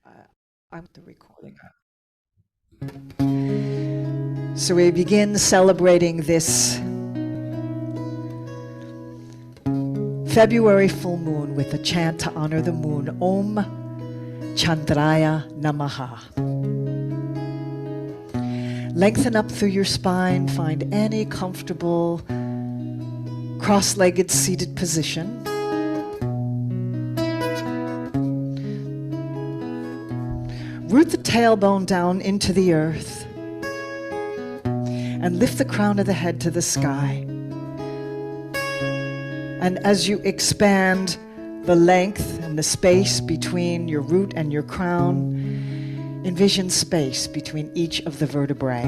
I'm the recording. So we begin celebrating this February full moon with a chant to honor the moon, Om Chandraya Namaha. Lengthen up through your spine, find any comfortable cross-legged seated position. Root the tailbone down into the earth and lift the crown of the head to the sky. And as you expand the length and the space between your root and your crown, envision space between each of the vertebrae.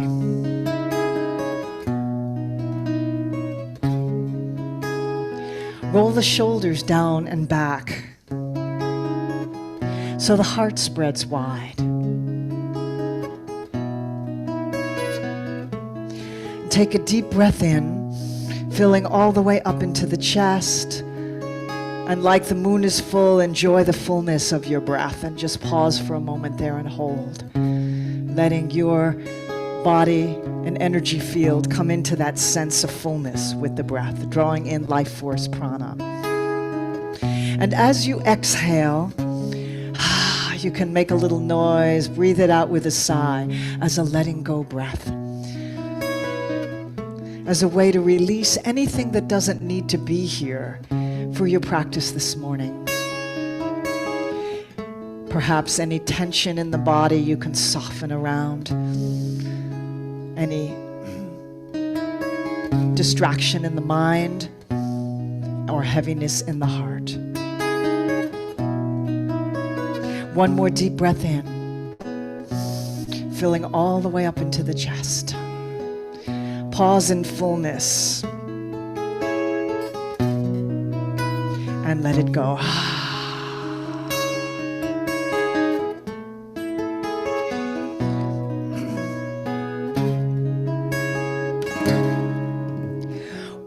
Roll the shoulders down and back so the heart spreads wide. Take a deep breath in, filling all the way up into the chest. And like the moon is full, enjoy the fullness of your breath and just pause for a moment there and hold. Letting your body and energy field come into that sense of fullness with the breath, drawing in life force prana. And as you exhale, you can make a little noise, breathe it out with a sigh as a letting go breath. As a way to release anything that doesn't need to be here for your practice this morning. Perhaps any tension in the body you can soften around. Any distraction in the mind or heaviness in the heart. One more deep breath in, filling all the way up into the chest. Pause in fullness and let it go.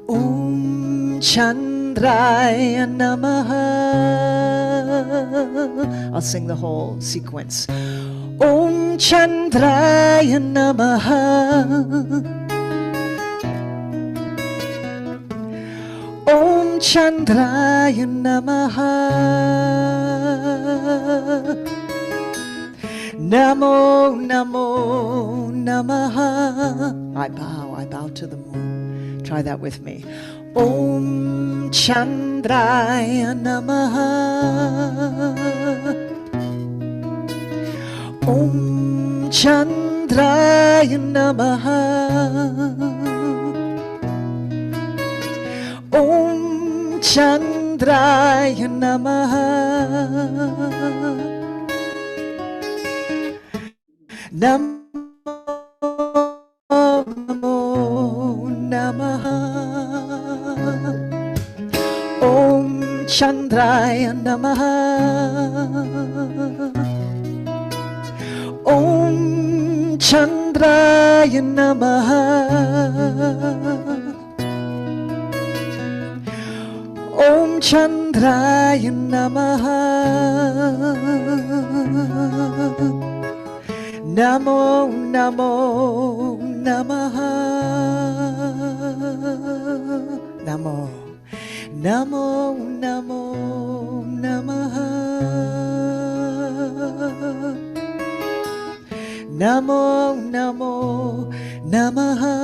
Om Chandraya Namaha. I'll sing the whole sequence. Om Chandraya Namaha. Om Chandraya Namaha. Namo, Namo, Namaha. I bow to the moon. Try that with me. Om Chandraya Namaha. Om Chandraya Namaha. Om Chandraya Namaha. Namo Namaha. Om Chandraya Namaha. Om Chandraya Namaha. Om Chandraya Namaha. Namo, Namo, Namaha. Namo, Namo, Namo, Namaha. Namo, Namo, Namaha.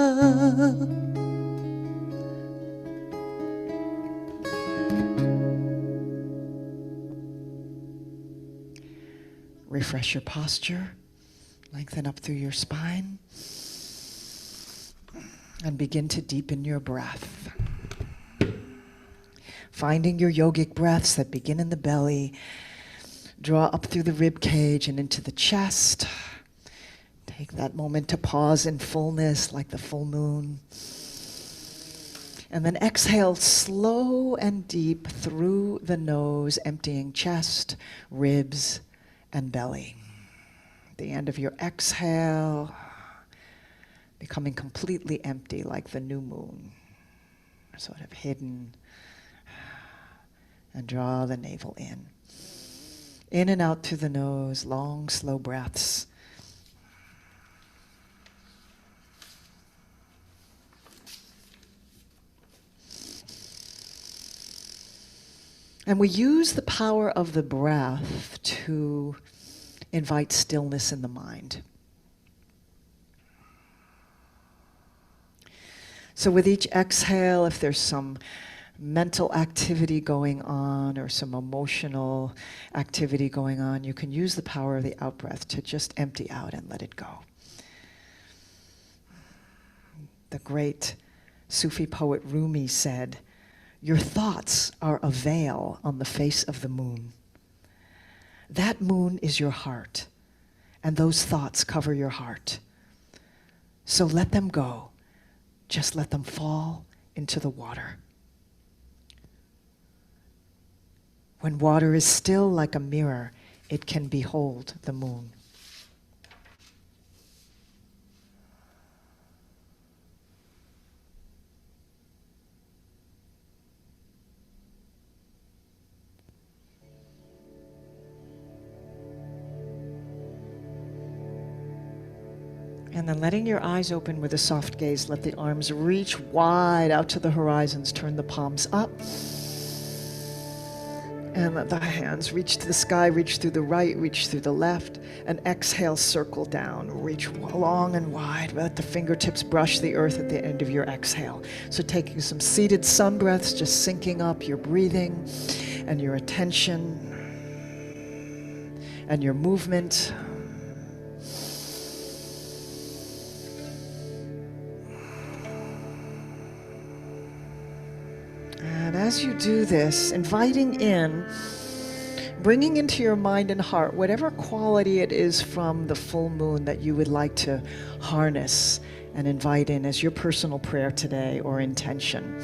Refresh your posture, lengthen up through your spine, and begin to deepen your breath. Finding your yogic breaths that begin in the belly, draw up through the rib cage and into the chest. Take that moment to pause in fullness like the full moon. And then exhale slow and deep through the nose, emptying chest, ribs, and belly. At the end of your exhale, becoming completely empty like the new moon, sort of hidden, and draw the navel in. In and out through the nose, long, slow breaths. And we use the power of the breath to invite stillness in the mind. So with each exhale, if there's some mental activity going on or some emotional activity going on, you can use the power of the out-breath to just empty out and let it go. The great Sufi poet Rumi said, "Your thoughts are a veil on the face of the moon. That moon is your heart, and those thoughts cover your heart. So let them go. Just let them fall into the water. When water is still like a mirror, it can behold the moon." And then letting your eyes open with a soft gaze, let the arms reach wide out to the horizons, turn the palms up. And let the hands reach to the sky, reach through the right, reach through the left, and exhale, circle down, reach long and wide. Let the fingertips brush the earth at the end of your exhale. So taking some seated sun breaths, just syncing up your breathing and your attention and your movement. And as you do this, inviting in, bringing into your mind and heart whatever quality it is from the full moon that you would like to harness and invite in as your personal prayer today or intention.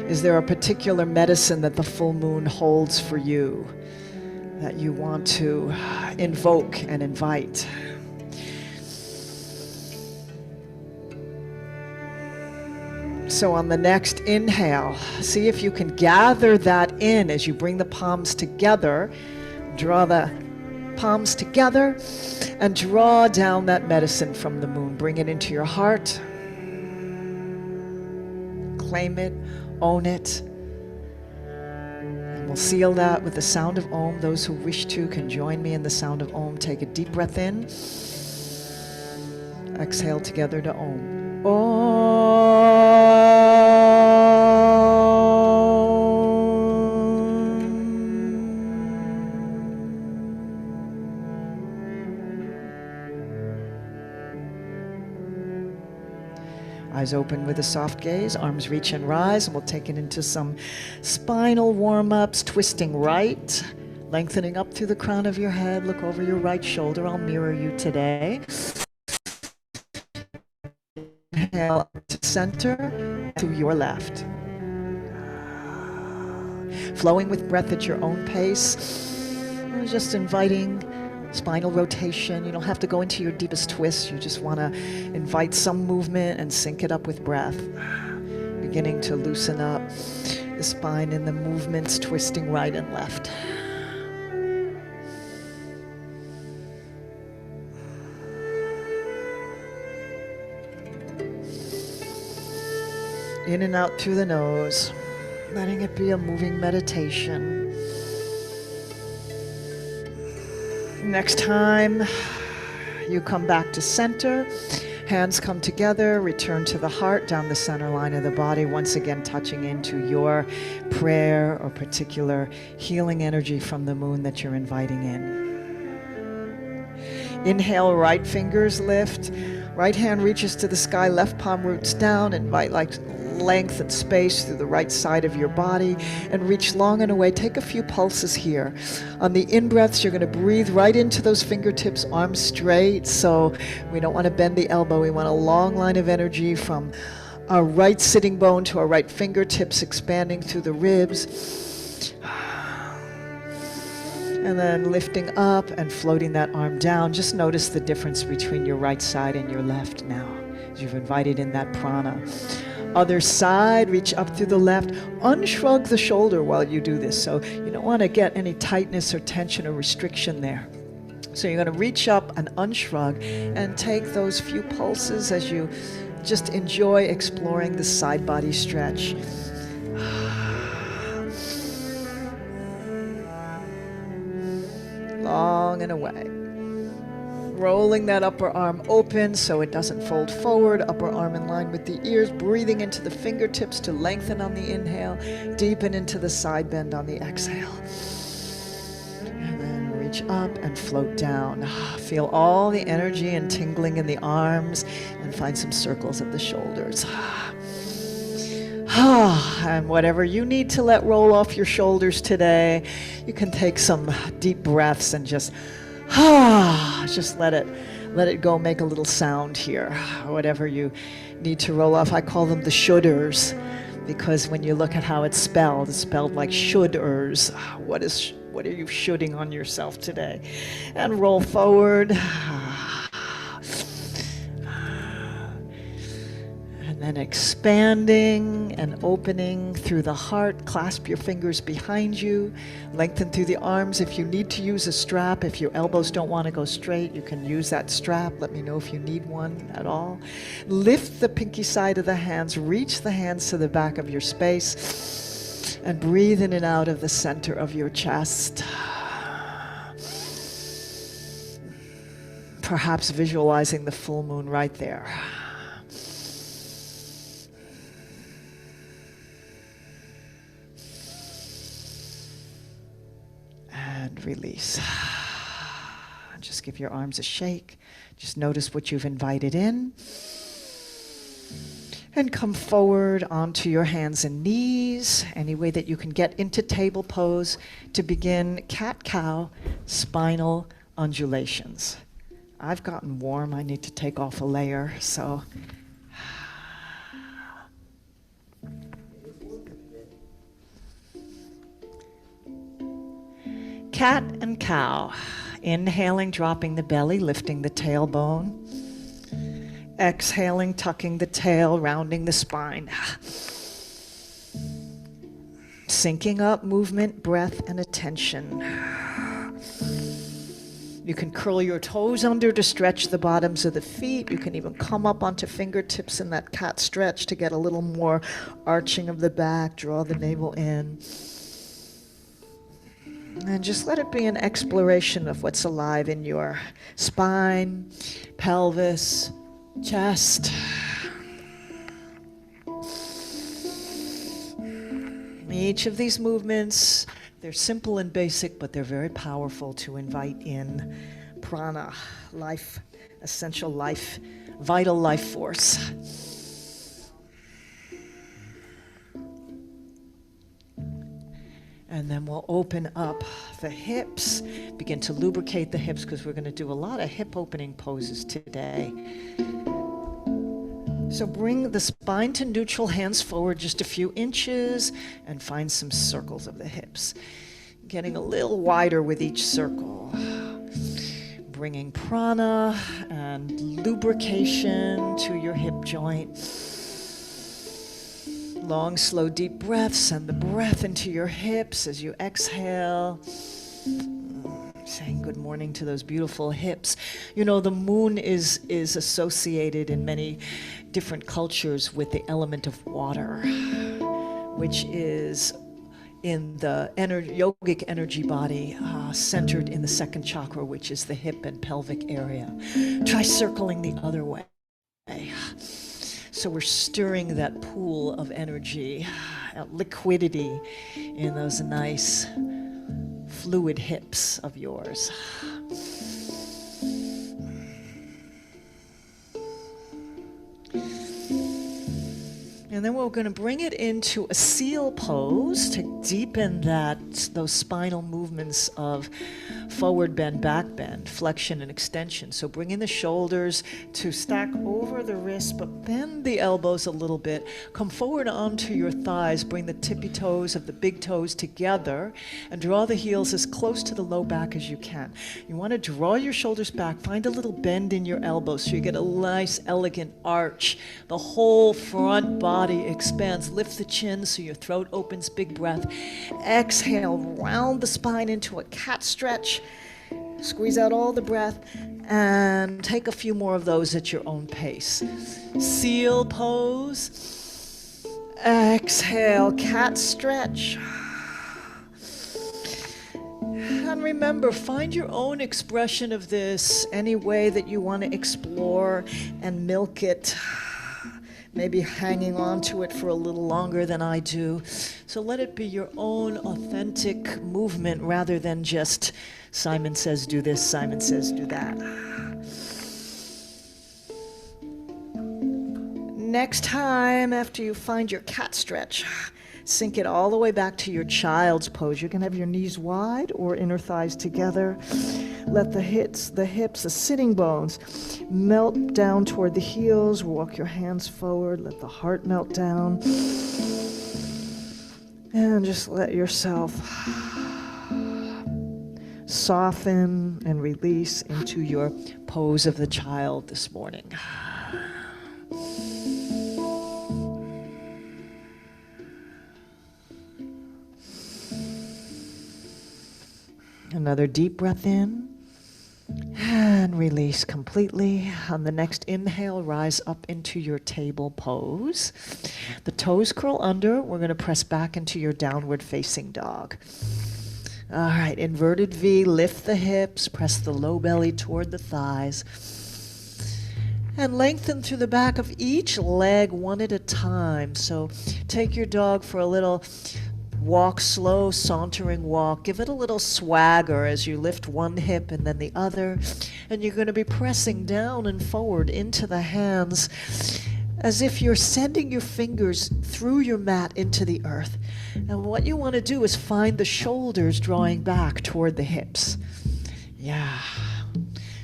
Is there a particular medicine that the full moon holds for you that you want to invoke and invite? So on the next inhale, see if you can gather that in as you bring the palms together. Draw the palms together and draw down that medicine from the moon. Bring it into your heart. Claim it, own it. And we'll seal that with the sound of Om. Those who wish to can join me in the sound of Om. Take a deep breath in. Exhale together to Om. Om. Eyes open with a soft gaze, arms reach and rise, and we'll take it into some spinal warm-ups, twisting right, lengthening up through the crown of your head. Look over your right shoulder. I'll mirror you today. Inhale to center, to your left. Flowing with breath at your own pace. Just inviting spinal rotation. You don't have to go into your deepest twist. You just want to invite some movement and sync it up with breath. Beginning to loosen up the spine in the movements, twisting right and left. In and out through the nose, letting it be a moving meditation. Next time you come back to center, hands come together, return to the heart, down the center line of the body, once again touching into your prayer or particular healing energy from the moon that you're inviting in. Inhale, right fingers lift, right hand reaches to the sky, left palm roots down, invite length and space through the right side of your body and reach long and away. Take a few pulses here. On the in-breaths, you're going to breathe right into those fingertips, arms straight. So we don't want to bend the elbow. We want a long line of energy from our right sitting bone to our right fingertips, expanding through the ribs. And then lifting up and floating that arm down. Just notice the difference between your right side and your left now, as you've invited in that prana. Other side, reach up through the left. Unshrug the shoulder while you do this. So you don't want to get any tightness or tension or restriction there. So you're going to reach up and unshrug and take those few pulses as you just enjoy exploring the side body stretch. Long and away. Rolling that upper arm open so it doesn't fold forward, upper arm in line with the ears, breathing into the fingertips to lengthen on the inhale, deepen into the side bend on the exhale. And then reach up and float down. Feel all the energy and tingling in the arms and find some circles of the shoulders. And whatever you need to let roll off your shoulders today, you can take some deep breaths and just let it go, make a little sound here. Whatever you need to roll off. I call them the shoulders because when you look at how it's spelled like should-ers. What are you shoulding on yourself today? And roll forward. And then expanding and opening through the heart. Clasp your fingers behind you. Lengthen through the arms. If you need to use a strap, if your elbows don't want to go straight, you can use that strap. Let me know if you need one at all. Lift the pinky side of the hands. Reach the hands to the back of your space. And breathe in and out of the center of your chest. Perhaps visualizing the full moon right there. And release. Just give your arms a shake. Just notice what you've invited in. And come forward onto your hands and knees, any way that you can get into table pose to begin cat-cow spinal undulations. I've gotten warm. I need to take off a layer, so. Cat and cow. Inhaling, dropping the belly, lifting the tailbone. Exhaling, tucking the tail, rounding the spine. Syncing up movement, breath, and attention. You can curl your toes under to stretch the bottoms of the feet. You can even come up onto fingertips in that cat stretch to get a little more arching of the back. Draw the navel in. And just let it be an exploration of what's alive in your spine, pelvis, chest. Each of these movements, they're simple and basic, but they're very powerful to invite in prana, life, essential life, vital life force. And then we'll open up the hips, begin to lubricate the hips because we're going to do a lot of hip opening poses today. So bring the spine to neutral, hands forward just a few inches, and find some circles of the hips. Getting a little wider with each circle. Bringing prana and lubrication to your hip joint. Long, slow, deep breaths. Send the breath into your hips as you exhale. Saying good morning to those beautiful hips. You know, the moon is associated in many different cultures with the element of water, which is in the yogic energy body, centered in the second chakra, which is the hip and pelvic area. Try circling the other way. So we're stirring that pool of energy, liquidity in those nice fluid hips of yours. And then we're going to bring it into a seal pose to deepen those spinal movements of forward bend, back bend, flexion and extension. So bring in the shoulders to stack over the wrists, but bend the elbows a little bit. Come forward onto your thighs. Bring the tippy toes of the big toes together and draw the heels as close to the low back as you can. You want to draw your shoulders back. Find a little bend in your elbows so you get a nice, elegant arch. The whole front body body expands. Lift the chin so your throat opens, big breath. Exhale, round the spine into a cat stretch. Squeeze out all the breath and take a few more of those at your own pace. Seal pose. Exhale, cat stretch. And remember, find your own expression of this, any way that you want to explore and milk it. Maybe hanging on to it for a little longer than I do. So let it be your own authentic movement rather than just Simon says do this, Simon says do that. Next time, after you find your cat stretch, sink it all the way back to your child's pose. You can have your knees wide or inner thighs together. Let the hips, the sitting bones melt down toward the heels. Walk your hands forward. Let the heart melt down. And just let yourself soften and release into your pose of the child this morning. Another deep breath in and release completely. On the next inhale, rise up into your table pose. The toes curl under. We're going to press back into your downward facing dog. All right, inverted V, lift the hips, press the low belly toward the thighs, and lengthen through the back of each leg one at a time. So take your dog for a little walk, slow, sauntering walk. Give it a little swagger as you lift one hip and then the other. And you're going to be pressing down and forward into the hands as if you're sending your fingers through your mat into the earth. And what you want to do is find the shoulders drawing back toward the hips. Yeah.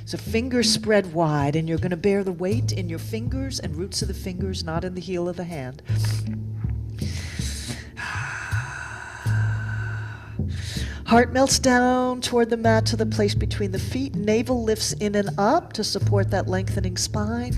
So fingers spread wide, and you're going to bear the weight in your fingers and roots of the fingers, not in the heel of the hand. Heart melts down toward the mat to the place between the feet. Navel lifts in and up to support that lengthening spine.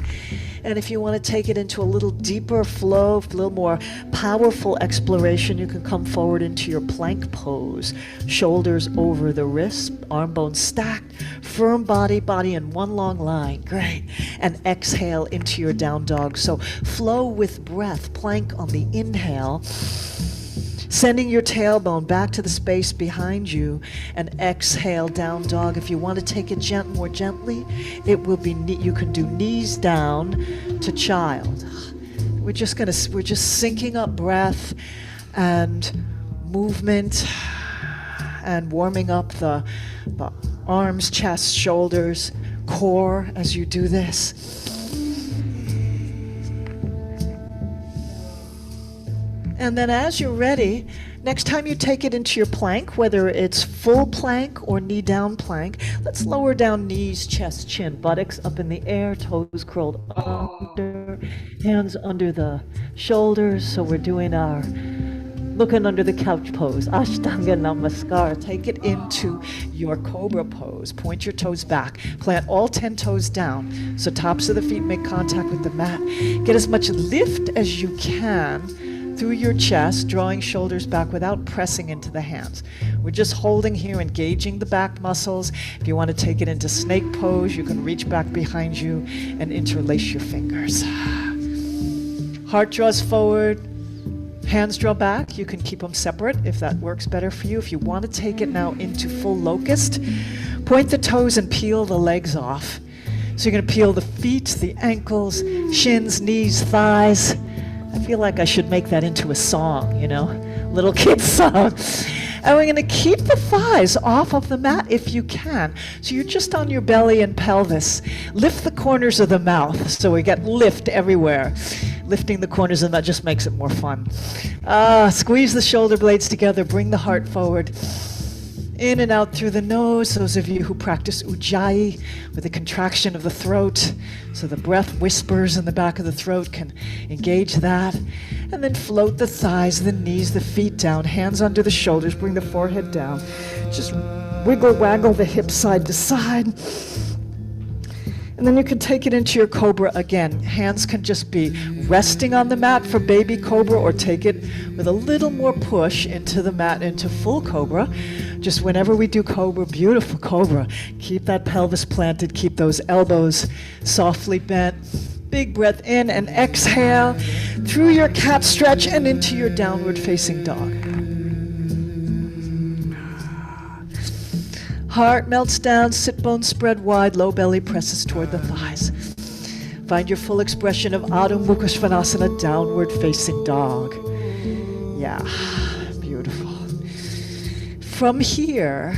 And if you want to take it into a little deeper flow, a little more powerful exploration, you can come forward into your plank pose. Shoulders over the wrists, arm bones stacked, firm body in one long line. Great. And exhale into your down dog. So flow with breath, plank on the inhale. Sending your tailbone back to the space behind you, and exhale, down dog. If you want to take it more gently, it will be you can do knees down to child. We're just syncing up breath and movement and warming up the arms, chest, shoulders, core as you do this. And then as you're ready, next time you take it into your plank, whether it's full plank or knee down plank, let's lower down knees, chest, chin, buttocks up in the air, toes curled under, hands under the shoulders. So we're doing our looking under the couch pose, Ashtanga Namaskar. Take it into your cobra pose. Point your toes back. Plant all 10 toes down so tops of the feet make contact with the mat. Get as much lift as you can through your chest, drawing shoulders back without pressing into the hands. We're just holding here, engaging the back muscles. If you want to take it into snake pose, you can reach back behind you and interlace your fingers. Heart draws forward, hands draw back. You can keep them separate if that works better for you. If you want to take it now into full locust, point the toes and peel the legs off. So you're going to peel the feet, the ankles, shins, knees, thighs. I feel like I should make that into a song, little kid's song. And we're going to keep the thighs off of the mat if you can. So you're just on your belly and pelvis. Lift the corners of the mouth so we get lift everywhere. Lifting the corners of the mouth just makes it more fun. Squeeze the shoulder blades together. Bring the heart forward. In and out through the nose. Those of you who practice Ujjayi with a contraction of the throat, so the breath whispers in the back of the throat, can engage that. And then float the thighs, the knees, the feet down, hands under the shoulders, bring the forehead down. Just wiggle, waggle the hips side to side. And then you can take it into your cobra again. Hands can just be resting on the mat for baby cobra, or take it with a little more push into the mat, into full cobra. Just whenever we do cobra, beautiful cobra, keep that pelvis planted, keep those elbows softly bent. Big breath in and exhale through your cat stretch and into your downward facing dog. Heart melts down, sit bones spread wide, low belly presses toward the thighs. Find your full expression of Adho Mukha Svanasana, downward facing dog. Yeah, beautiful. From here,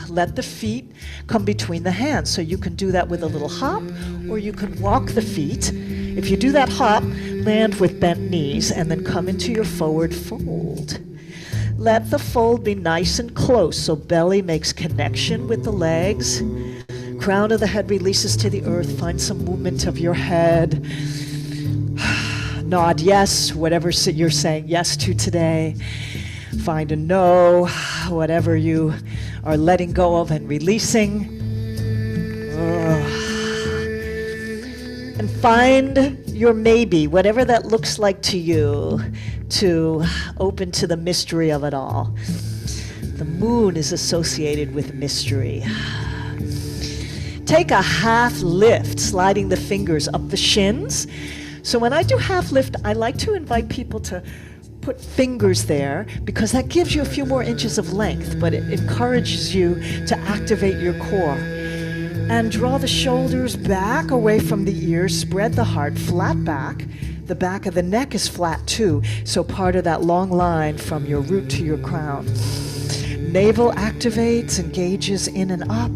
let the feet come between the hands. So you can do that with a little hop, or you can walk the feet. If you do that hop, land with bent knees and then come into your forward fold. Let the fold be nice and close, so belly makes connection with the legs. Crown of the head releases to the earth. Find some movement of your head. Nod yes, whatever you're saying yes to today. Find a no, whatever you are letting go of and releasing. And find your maybe, whatever that looks like to you, to open to the mystery of it all. The moon is associated with mystery. Take a half lift, sliding the fingers up the shins. So when I do half lift, I like to invite people to put fingers there, because that gives you a few more inches of length, but it encourages you to activate your core. And draw the shoulders back away from the ears, spread the heart, flat back. The back of the neck is flat too, so part of that long line from your root to your crown. Navel activates, engages in and up,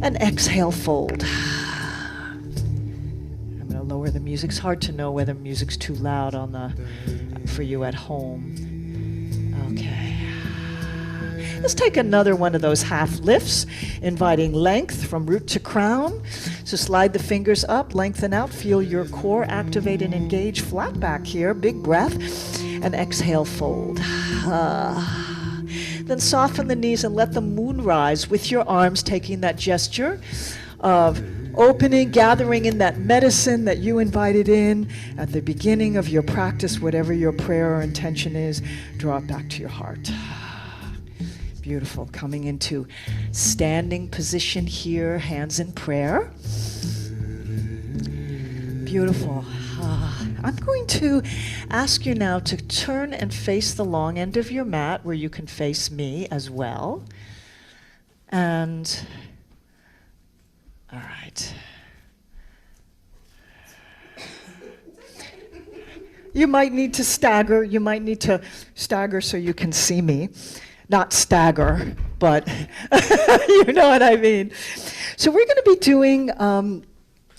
and exhale, fold. I'm going to lower the music. It's hard to know whether music's too loud for you at home. Okay. Let's take another one of those half lifts, inviting length from root to crown. So slide the fingers up, lengthen out, feel your core activate and engage. Flat back here, big breath, and exhale, fold. Then soften the knees and let the moon rise with your arms, taking that gesture of opening, gathering in that medicine that you invited in at the beginning of your practice, whatever your prayer or intention is, draw it back to your heart. Beautiful. Coming into standing position here, hands in prayer. Beautiful. I'm going to ask you now to turn and face the long end of your mat, where you can face me as well. And, all right. You might need to stagger. You might need to stagger so you can see me. Not stagger, but you know what I mean. So we're going to be doing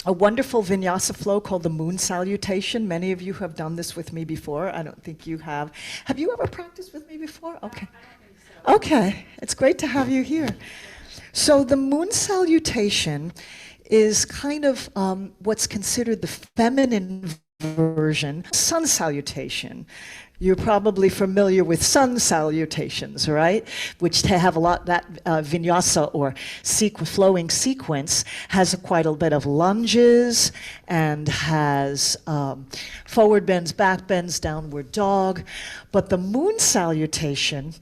a wonderful vinyasa flow called the moon salutation. Many of you have done this with me before. I don't think you have. Have you ever practiced with me before? Okay. Okay, it's great to have you here. So the moon salutation is kind of what's considered the feminine version, sun salutation. You're probably familiar with sun salutations, right? Which have a lot, that vinyasa or flowing sequence has quite a bit of lunges and has forward bends, back bends, downward dog. But the moon salutation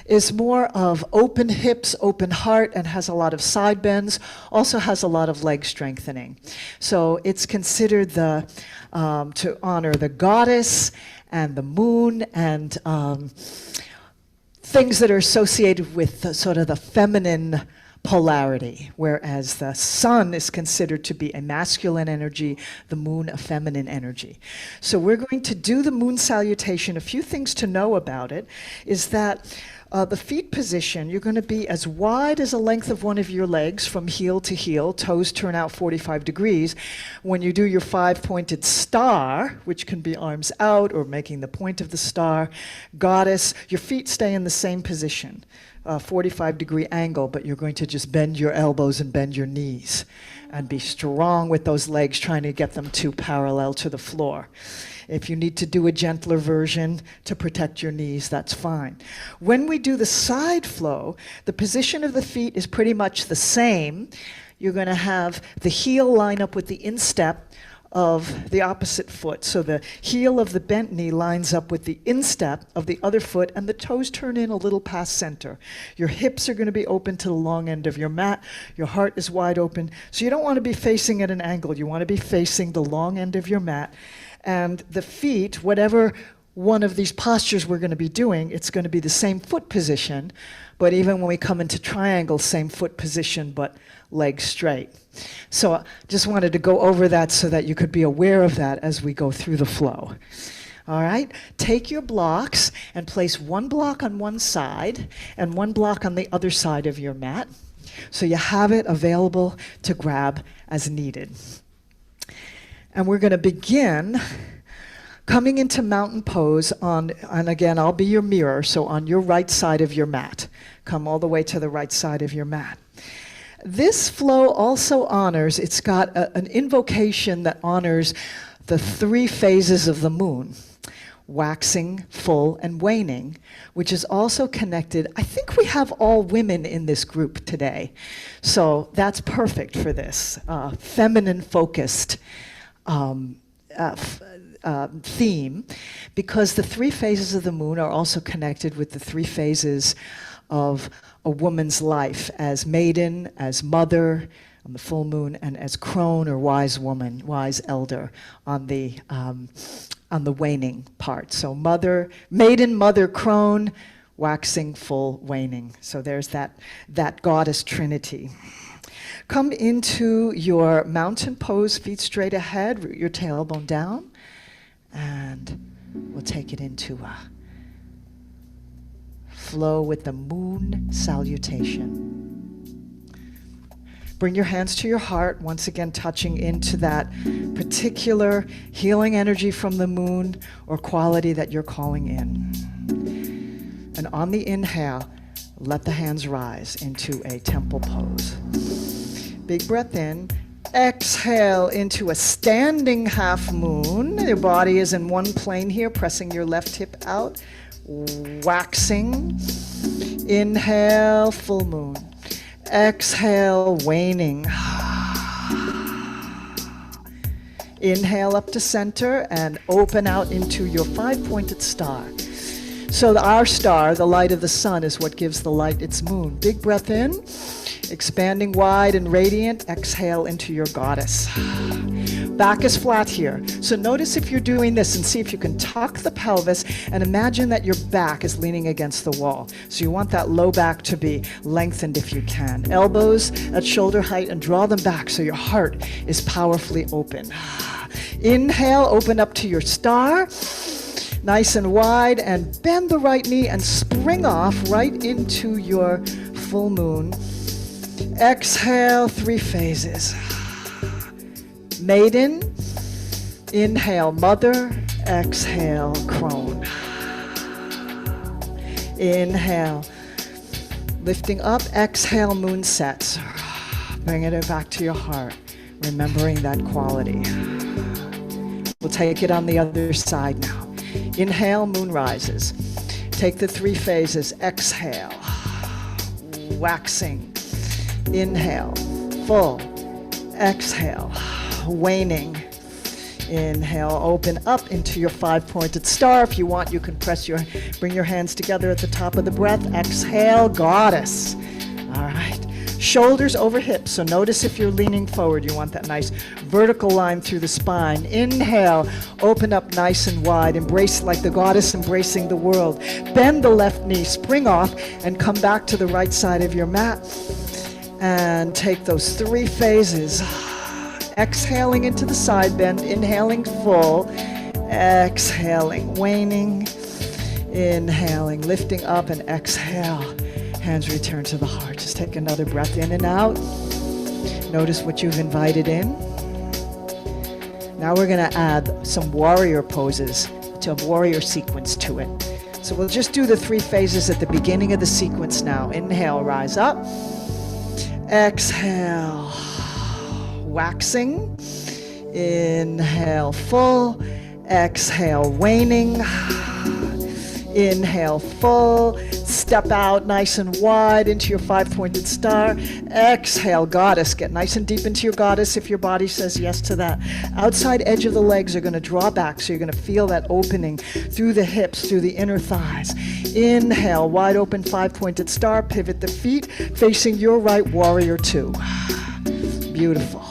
is more of open hips, open heart, and has a lot of side bends, also has a lot of leg strengthening. So it's considered to honor the goddess and the moon and things that are associated with sort of the feminine polarity, whereas the sun is considered to be a masculine energy, the moon a feminine energy. So we're going to do the moon salutation. A few things to know about it is that the feet position, you're going to be as wide as the length of one of your legs from heel to heel. Toes turn out 45 degrees. When you do your 5-pointed star, which can be arms out or making the point of the star, goddess, your feet stay in the same position, 45-degree angle, but you're going to just bend your elbows and bend your knees and be strong with those legs, trying to get them to parallel to the floor. If you need to do a gentler version to protect your knees, that's fine. When we do the side flow, the position of the feet is pretty much the same. you're going to have the heel line up with the instep of the opposite foot. So the heel of the bent knee lines up with the instep of the other foot, and the toes turn in a little past center. Your hips are going to be open to the long end of your mat. Your heart is wide open. So you don't want to be facing at an angle. You want to be facing the long end of your mat. And the feet, whatever one of these postures we're going to be doing, it's going to be the same foot position. But even when we come into triangle, same foot position, but legs straight. So I just wanted to go over that so that you could be aware of that as we go through the flow. All right, take your blocks and place one block on one side and one block on the other side of your mat, so you have it available to grab as needed. And we're going to begin coming into mountain pose and again, I'll be your mirror, so on your right side of your mat. Come all the way to the right side of your mat. This flow also honors, it's got an invocation that honors the 3 phases of the moon, waxing, full, and waning, which is also connected. I think we have all women in this group today, so that's perfect for this feminine-focused theme, because the 3 phases of the moon are also connected with the 3 phases of a woman's life, as maiden, as mother on the full moon, and as crone or wise woman, wise elder on the waning part. So mother, maiden, mother, crone, waxing, full, waning. So there's that goddess trinity. Come into your mountain pose, feet straight ahead, root your tailbone down, and we'll take it into a flow with the moon salutation. Bring your hands to your heart, once again touching into that particular healing energy from the moon or quality that you're calling in. And on the inhale, let the hands rise into a temple pose. Big breath in. Exhale into a standing half moon. Your body is in one plane here, pressing your left hip out. Waxing. Inhale, full moon. Exhale, waning. Inhale up to center and open out into your 5-pointed star. So our star, the light of the sun, is what gives the light its moon. Big breath in, expanding wide and radiant. Exhale into your goddess. Back is flat here. So notice if you're doing this and see if you can tuck the pelvis and imagine that your back is leaning against the wall. So you want that low back to be lengthened if you can. Elbows at shoulder height and draw them back so your heart is powerfully open. Inhale, open up to your star. Nice and wide, and bend the right knee and spring off right into your full moon. Exhale, 3 phases. Maiden, inhale, mother, exhale, crone. Inhale, lifting up, exhale, moon sets. Bringing it back to your heart, remembering that quality. We'll take it on the other side now. Inhale, moon rises. Take the 3 phases. Exhale, waxing. Inhale, full. Exhale, waning. Inhale, open up into your 5-pointed star. If you want, you can bring your hands together at the top of the breath. Exhale, goddess. All right. Shoulders over hips, so notice if you're leaning forward, you want that nice vertical line through the spine. Inhale, open up nice and wide, embrace like the goddess embracing the world. Bend the left knee, spring off, and come back to the right side of your mat. And take those 3 phases. Exhaling into the side bend, inhaling full, exhaling, waning, inhaling, lifting up, and exhale. Hands return to the heart. Just take another breath in and out. Notice what you've invited in. Now we're going to add some warrior poses, to a warrior sequence to it. So we'll just do the 3 phases at the beginning of the sequence now. Inhale, rise up. Exhale, waxing. Inhale, full. Exhale, waning. Inhale, full. step out nice and wide into your 5-pointed star. Exhale, goddess. Get nice and deep into your goddess if your body says yes to that. Outside edge of the legs are going to draw back, so you're going to feel that opening through the hips, through the inner thighs. Inhale, wide open 5-pointed star. Pivot the feet, facing your right, warrior 2. Beautiful.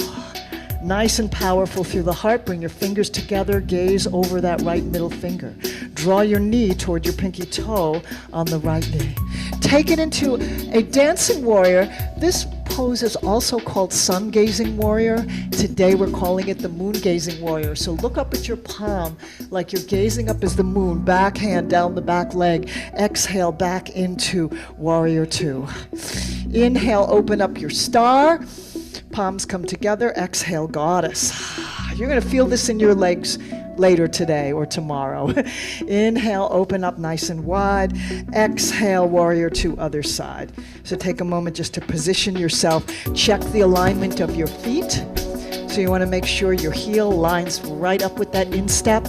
Nice and powerful through the heart. Bring your fingers together, gaze over that right middle finger. Draw your knee toward your pinky toe on the right knee. Take it into a dancing warrior. This pose is also called sun gazing warrior. Today we're calling it the moon gazing warrior. So look up at your palm like you're gazing up as the moon. Back hand down the back leg. Exhale back into warrior 2. Inhale, open up your star. Palms come together. Exhale, goddess. You're going to feel this in your legs later today or tomorrow. Inhale, open up nice and wide. Exhale, warrior 2, other side. So take a moment just to position yourself. Check the alignment of your feet. So you want to make sure your heel lines right up with that instep.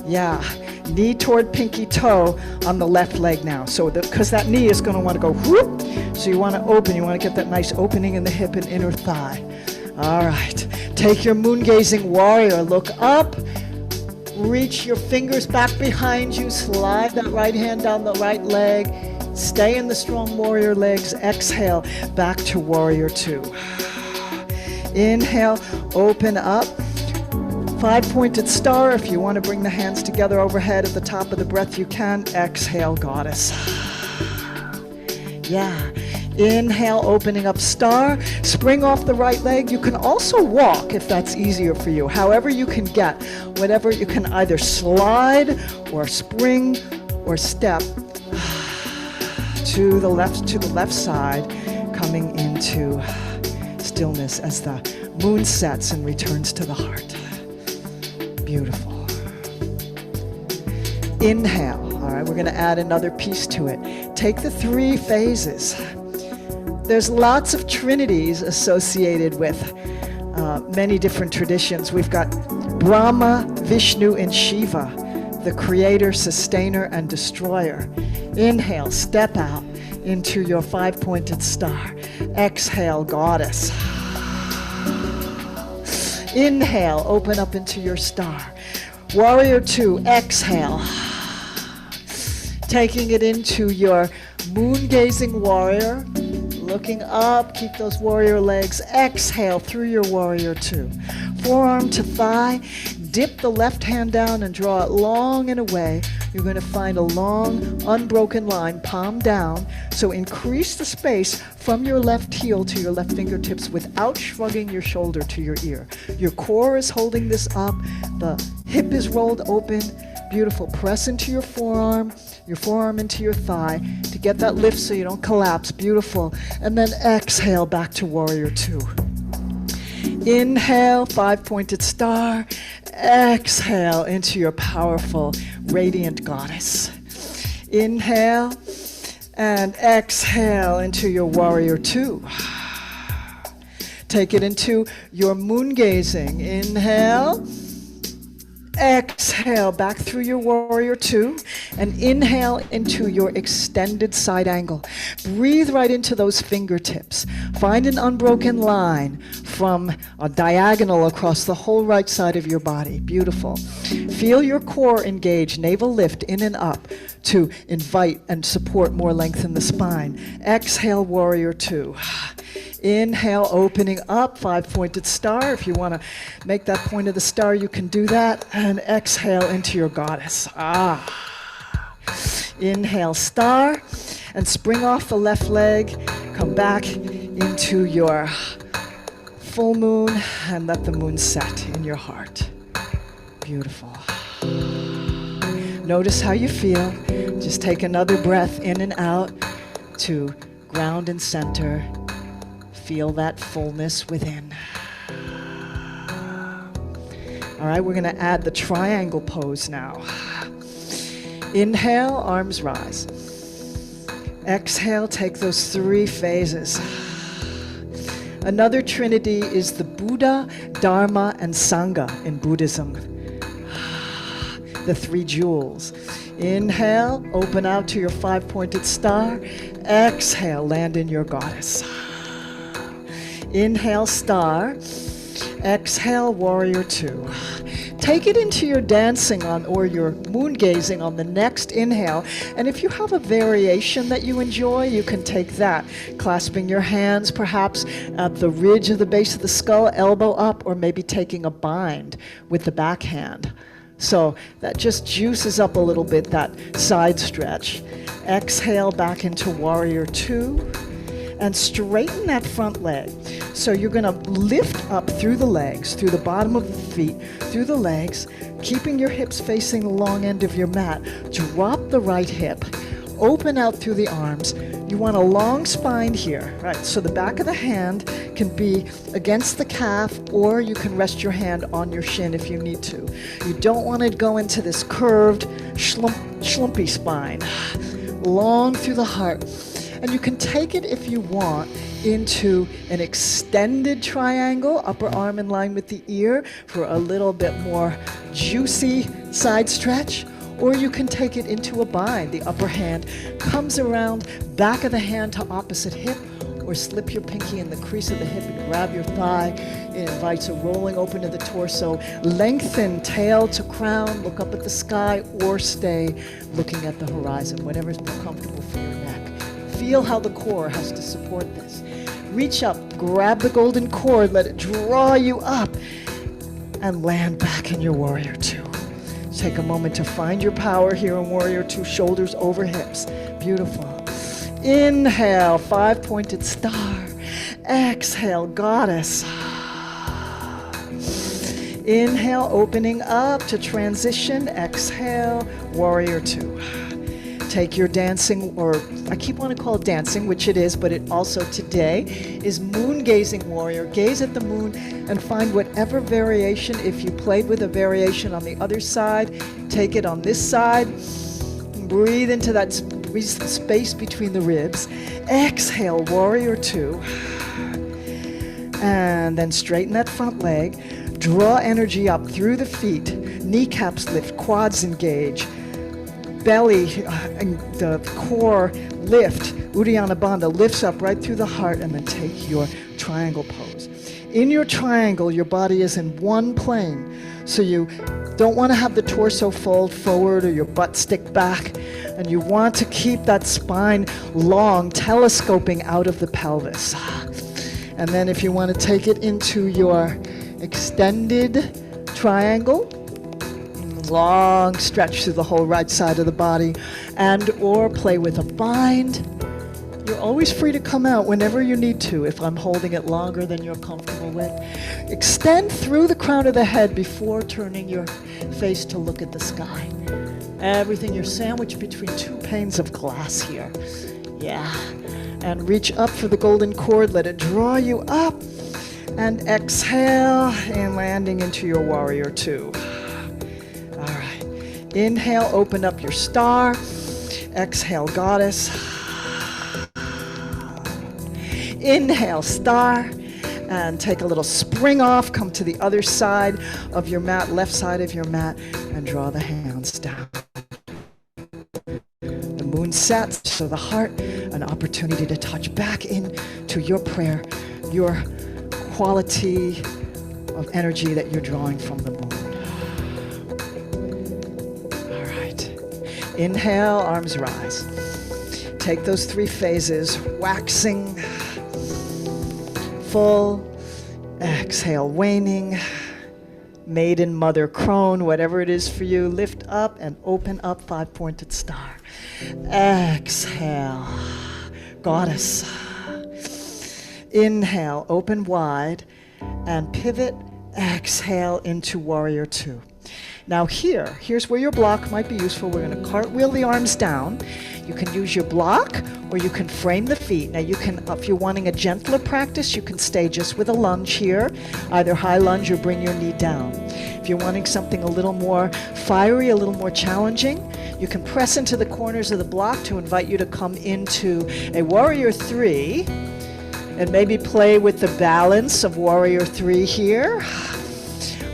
Yeah. Knee toward pinky toe on the left leg now. So because that knee is going to want to go whoop. So you want to open. You want to get that nice opening in the hip and inner thigh. All right. Take your moon gazing warrior. Look up. Reach your fingers back behind you. Slide that right hand down the right leg. Stay in the strong warrior legs. Exhale back to warrior 2. Inhale, open up. 5-pointed star. If you want to bring the hands together overhead at the top of the breath, you can. Exhale, goddess. Yeah. Inhale, opening up star. Spring off the right leg. You can also walk if that's easier for you. However you can get. Whatever you can either slide or spring or step to the left side, coming into stillness as the moon sets and returns to the heart. Beautiful. Inhale. All right, we're going to add another piece to it. Take the 3 phases. There's lots of trinities associated with many different traditions. We've got Brahma, Vishnu, and Shiva, the creator, sustainer, and destroyer. Inhale, step out into your 5-pointed star. Exhale, goddess. Inhale, open up into your star. Warrior 2, exhale. Taking it into your moon-gazing warrior. Looking up, keep those warrior legs. Exhale through your warrior 2. Forearm to thigh. Dip the left hand down and draw it long and away. You're going to find a long, unbroken line, palm down. So increase the space from your left heel to your left fingertips without shrugging your shoulder to your ear. Your core is holding this up. The hip is rolled open. Beautiful. Press into your forearm into your thigh to get that lift so you don't collapse. Beautiful. And then exhale back to warrior 2. Inhale, 5-pointed star. Exhale into your powerful, radiant goddess. Inhale and exhale into your warrior 2. Take it into your moon gazing. Inhale. Exhale back through your warrior 2 and inhale into your extended side angle. Breathe right into those fingertips. Find an unbroken line from a diagonal across the whole right side of your body. Beautiful. Feel your core engage, navel lift in and up to invite and support more length in the spine. Exhale, warrior 2. Inhale, opening up, 5-pointed star. If you want to make that point of the star, you can do that. And exhale into your goddess. Inhale, star. And spring off the left leg. Come back into your full moon and let the moon set in your heart. Beautiful. Notice how you feel. Just take another breath in and out to ground and center. Feel that fullness within. All right, we're going to add the triangle pose now. Inhale, arms rise. Exhale, take those 3 phases. Another trinity is the Buddha, Dharma, and Sangha in Buddhism. The 3 jewels. Inhale, open out to your 5-pointed star. Exhale, land in your goddess. Inhale, star. Exhale, warrior 2. Take it into your dancing on or your moon gazing on the next inhale. And if you have a variation that you enjoy, you can take that. Clasping your hands perhaps at the ridge of the base of the skull, elbow up, or maybe taking a bind with the back hand. So that just juices up a little bit that side stretch. Exhale back into warrior 2. And straighten that front leg. So you're going to lift up through the legs, through the bottom of the feet, through the legs, keeping your hips facing the long end of your mat. Drop the right hip. Open out through the arms. You want a long spine here, right? So the back of the hand can be against the calf, or you can rest your hand on your shin if you need to. You don't want to go into this curved, schlumpy spine. Long through the heart. And you can take it, if you want, into an extended triangle, upper arm in line with the ear for a little bit more juicy side stretch. Or you can take it into a bind. The upper hand comes around, back of the hand to opposite hip, or slip your pinky in the crease of the hip and grab your thigh. It invites a rolling open of the torso. Lengthen tail to crown, look up at the sky, or stay looking at the horizon, whatever's more comfortable for your neck. Feel how the core has to support this. Reach up, grab the golden cord, let it draw you up, and land back in your warrior 2. Take a moment to find your power here in warrior 2, shoulders over hips. Beautiful. Inhale, 5-pointed star. Exhale, goddess. Inhale, opening up to transition. Exhale, warrior 2. Take your dancing, or I keep wanting to call it dancing, which it is, but it also today is moon gazing warrior. Gaze at the moon and find whatever variation. If you played with a variation on the other side, take it on this side. Breathe into that space between the ribs. Exhale, warrior 2. And then straighten that front leg. Draw energy up through the feet. Kneecaps lift, quads engage. Belly and the core lift. Uddiyana Bandha lifts up right through the heart, and then take your triangle pose. In your triangle, your body is in one plane, so you don't want to have the torso fold forward or your butt stick back, and you want to keep that spine long, telescoping out of the pelvis. And then if you want to take it into your extended triangle, long stretch through the whole right side of the body, and or play with a bind. You're always free to come out whenever you need to if I'm holding it longer than you're comfortable with. Extend through the crown of the head before turning your face to look at the sky. Everything, you're sandwiched between two panes of glass here. Yeah. And reach up for the golden cord, let it draw you up, and exhale, and landing into your warrior 2. Inhale, open up your star. Exhale, goddess. Inhale, star. And take a little spring off. Come to the other side of your mat, left side of your mat, and draw the hands down. The moon sets, so the heart, an opportunity to touch back into your prayer, your quality of energy that you're drawing from the moon. Inhale, arms rise. Take those 3 phases, waxing, full, exhale, waning, maiden, mother, crone, whatever it is for you. Lift up and open up, 5-pointed star. Exhale, goddess. Inhale, open wide, and pivot, exhale into warrior 2. Now here's where your block might be useful. We're going to cartwheel the arms down. You can use your block, or you can frame the feet. Now you can, if you're wanting a gentler practice, you can stay just with a lunge here, either high lunge or bring your knee down. If you're wanting something a little more fiery, a little more challenging, you can press into the corners of the block to invite you to come into a warrior 3, and maybe play with the balance of warrior 3 here.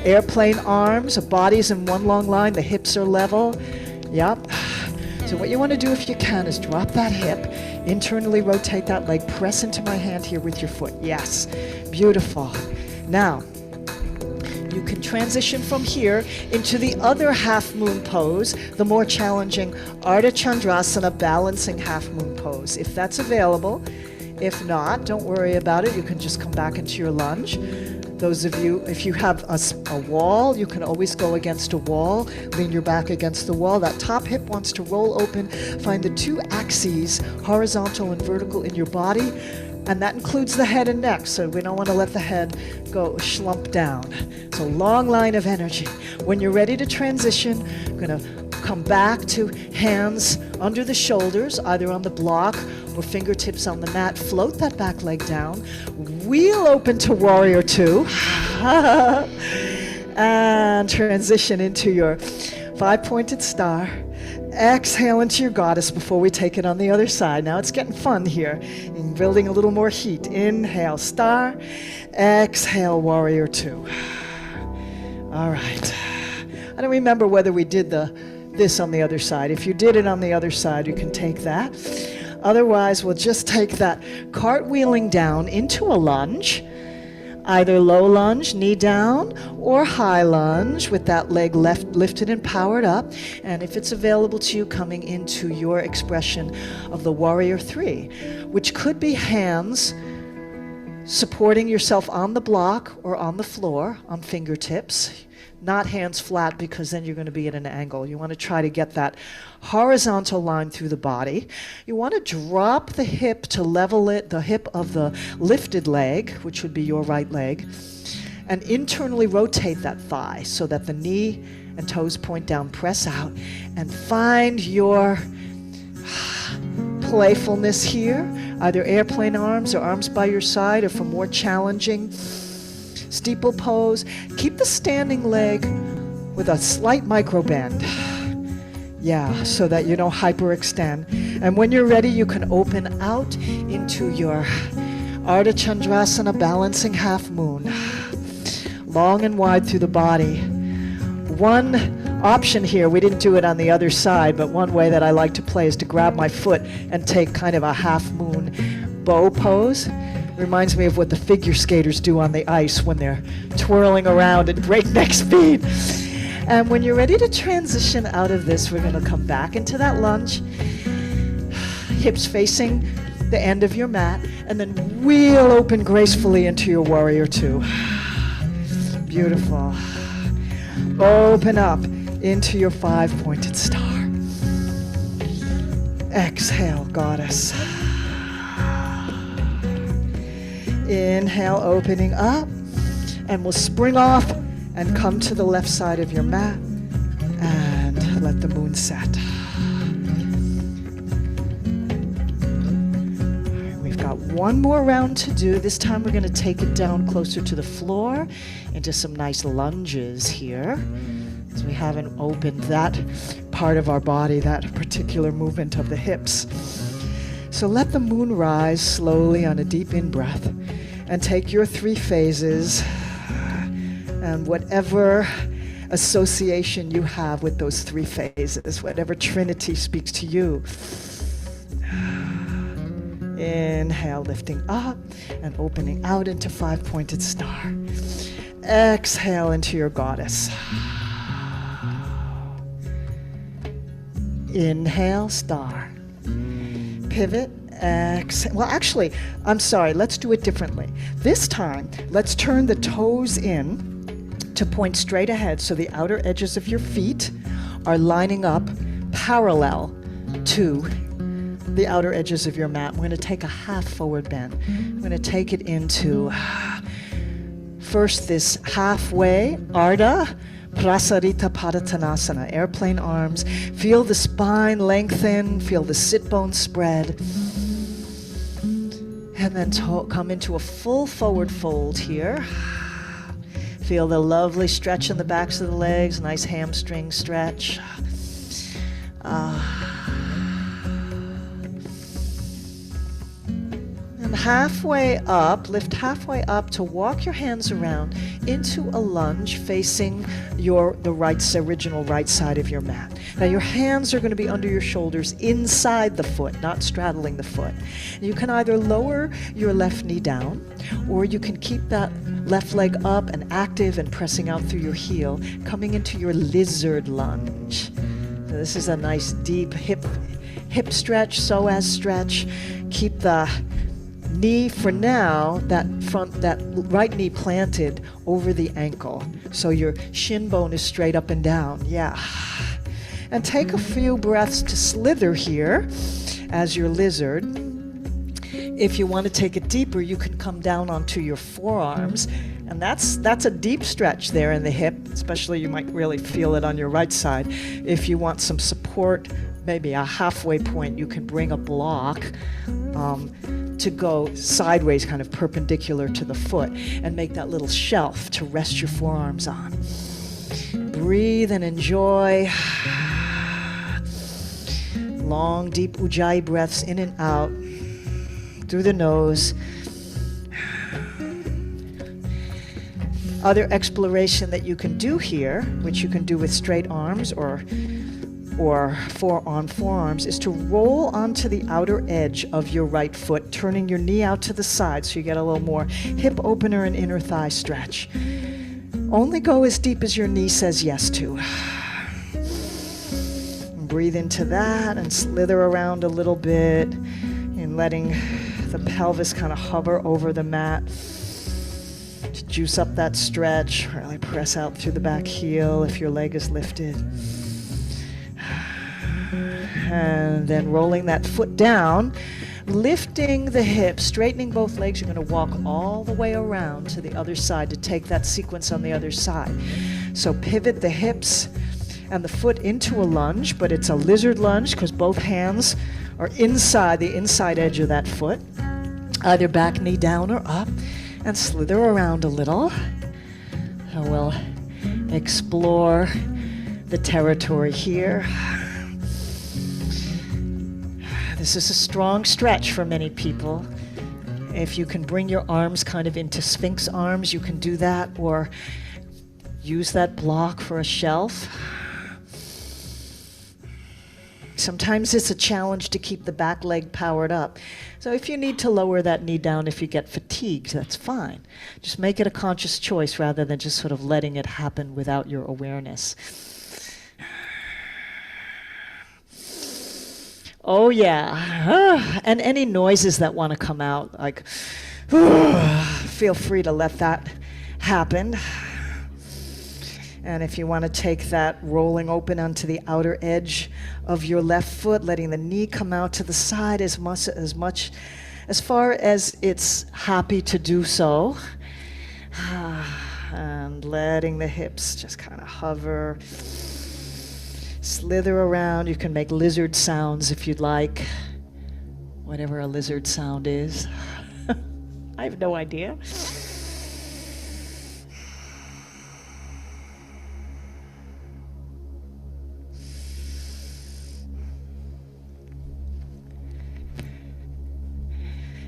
Airplane arms, the body's in one long line, the hips are level. Yep. So what you want to do if you can is drop that hip, internally rotate that leg, press into my hand here with your foot. Yes, beautiful. Now, you can transition from here into the other half moon pose, the more challenging Ardha Chandrasana balancing half moon pose, if that's available. If not, don't worry about it. You can just come back into your lunge. Those of you, if you have a wall, you can always go against a wall, lean your back against the wall. That top hip wants to roll open. Find the two axes, horizontal and vertical, in your body, and that includes the head and neck, so we don't want to let the head go slump down. It's a long line of energy. When you're ready to transition, I'm going to come back to hands under the shoulders, either on the block or fingertips on the mat. Float that back leg down. Wheel open to warrior two. And transition into your five-pointed star. Exhale into your goddess before we take it on the other side. Now it's getting fun here. And building a little more heat. Inhale, star. Exhale, warrior two. All right. I don't remember whether we did this on the other side. If you did it on the other side, you can take that. Otherwise, we'll just take that cartwheeling down into a lunge, either low lunge, knee down, or high lunge with that leg lifted and powered up. And if it's available to you, coming into your expression of the warrior three, which could be hands supporting yourself on the block or on the floor on fingertips. Not hands flat, because then you're going to be at an angle. You want to try to get that horizontal line through the body. You want to drop the hip to level it, the hip of the lifted leg, which would be your right leg, and internally rotate that thigh so that the knee and toes point down, press out, and find your playfulness here, either airplane arms or arms by your side, or for more challenging steeple pose. Keep the standing leg with a slight micro bend. Yeah, so that you don't hyperextend. And when you're ready, you can open out into your Ardha Chandrasana balancing half moon. Long and wide through the body. One option here, we didn't do it on the other side, but one way that I like to play is to grab my foot and take kind of a half moon bow pose. Reminds me of what the figure skaters do on the ice when they're twirling around at breakneck speed. And when you're ready to transition out of this, we're going to come back into that lunge, hips facing the end of your mat, and then wheel open gracefully into your warrior two. Beautiful. Open up into your five-pointed star. Exhale, goddess. Inhale, opening up, and we'll spring off and come to the left side of your mat and let the moon set. All right, we've got one more round to do. This time we're going to take it down closer to the floor into some nice lunges here, as we haven't opened that part of our body, that particular movement of the hips. So let the moon rise slowly on a deep in-breath, and take your three phases and whatever association you have with those three phases, whatever trinity speaks to you. Inhale, lifting up and opening out into five-pointed star. Exhale into your goddess. Inhale, star. Pivot, exhale. Well, actually, I'm sorry, let's do it differently. This time, let's turn the toes in to point straight ahead, so the outer edges of your feet are lining up parallel to the outer edges of your mat. We're going to take a half forward bend. We're going to take it into first this halfway Ardha Prasarita Padottanasana, airplane arms. Feel the spine lengthen, feel the sit bones spread. And then come into a full forward fold here. Feel the lovely stretch in the backs of the legs, nice hamstring stretch. And halfway up, lift halfway up to walk your hands around into a lunge facing the original right side of your mat. Now your hands are going to be under your shoulders inside the foot, not straddling the foot. You can either lower your left knee down, or you can keep that left leg up and active and pressing out through your heel, coming into your lizard lunge. So this is a nice deep hip stretch, psoas stretch. Keep the knee for now, that right knee planted over the ankle. So your shin bone is straight up and down. Yeah. And take a few breaths to slither here as your lizard. If you want to take it deeper, you can come down onto your forearms. And that's a deep stretch there in the hip, especially you might really feel it on your right side. If you want some support, maybe a halfway point, you can bring a block to go sideways, kind of perpendicular to the foot, and make that little shelf to rest your forearms on. Breathe and enjoy. Long, deep Ujjayi breaths in and out through the nose. Other exploration that you can do here, which you can do with straight arms or forearms, is to roll onto the outer edge of your right foot, turning your knee out to the side so you get a little more hip opener and inner thigh stretch. Only go as deep as your knee says yes to. Breathe into that and slither around a little bit and letting the pelvis kind of hover over the mat. To juice up that stretch, really press out through the back heel if your leg is lifted. And then rolling that foot down, lifting the hips, straightening both legs. You're going to walk all the way around to the other side to take that sequence on the other side. So pivot the hips and the foot into a lunge, but it's a lizard lunge because both hands are inside the inside edge of that foot, either back knee down or up, and slither around a little. And we'll explore the territory here. This is a strong stretch for many people. If you can bring your arms kind of into Sphinx arms, you can do that, or use that block for a shelf. Sometimes it's a challenge to keep the back leg powered up. So if you need to lower that knee down if you get fatigued, that's fine. Just make it a conscious choice rather than just sort of letting it happen without your awareness. Oh yeah, and any noises that want to come out, like, feel free to let that happen. And if you want to take that rolling open onto the outer edge of your left foot, letting the knee come out to the side as far as it's happy to do so. And letting the hips just kind of hover. Slither around. You can make lizard sounds if you'd like. Whatever a lizard sound is. I have no idea.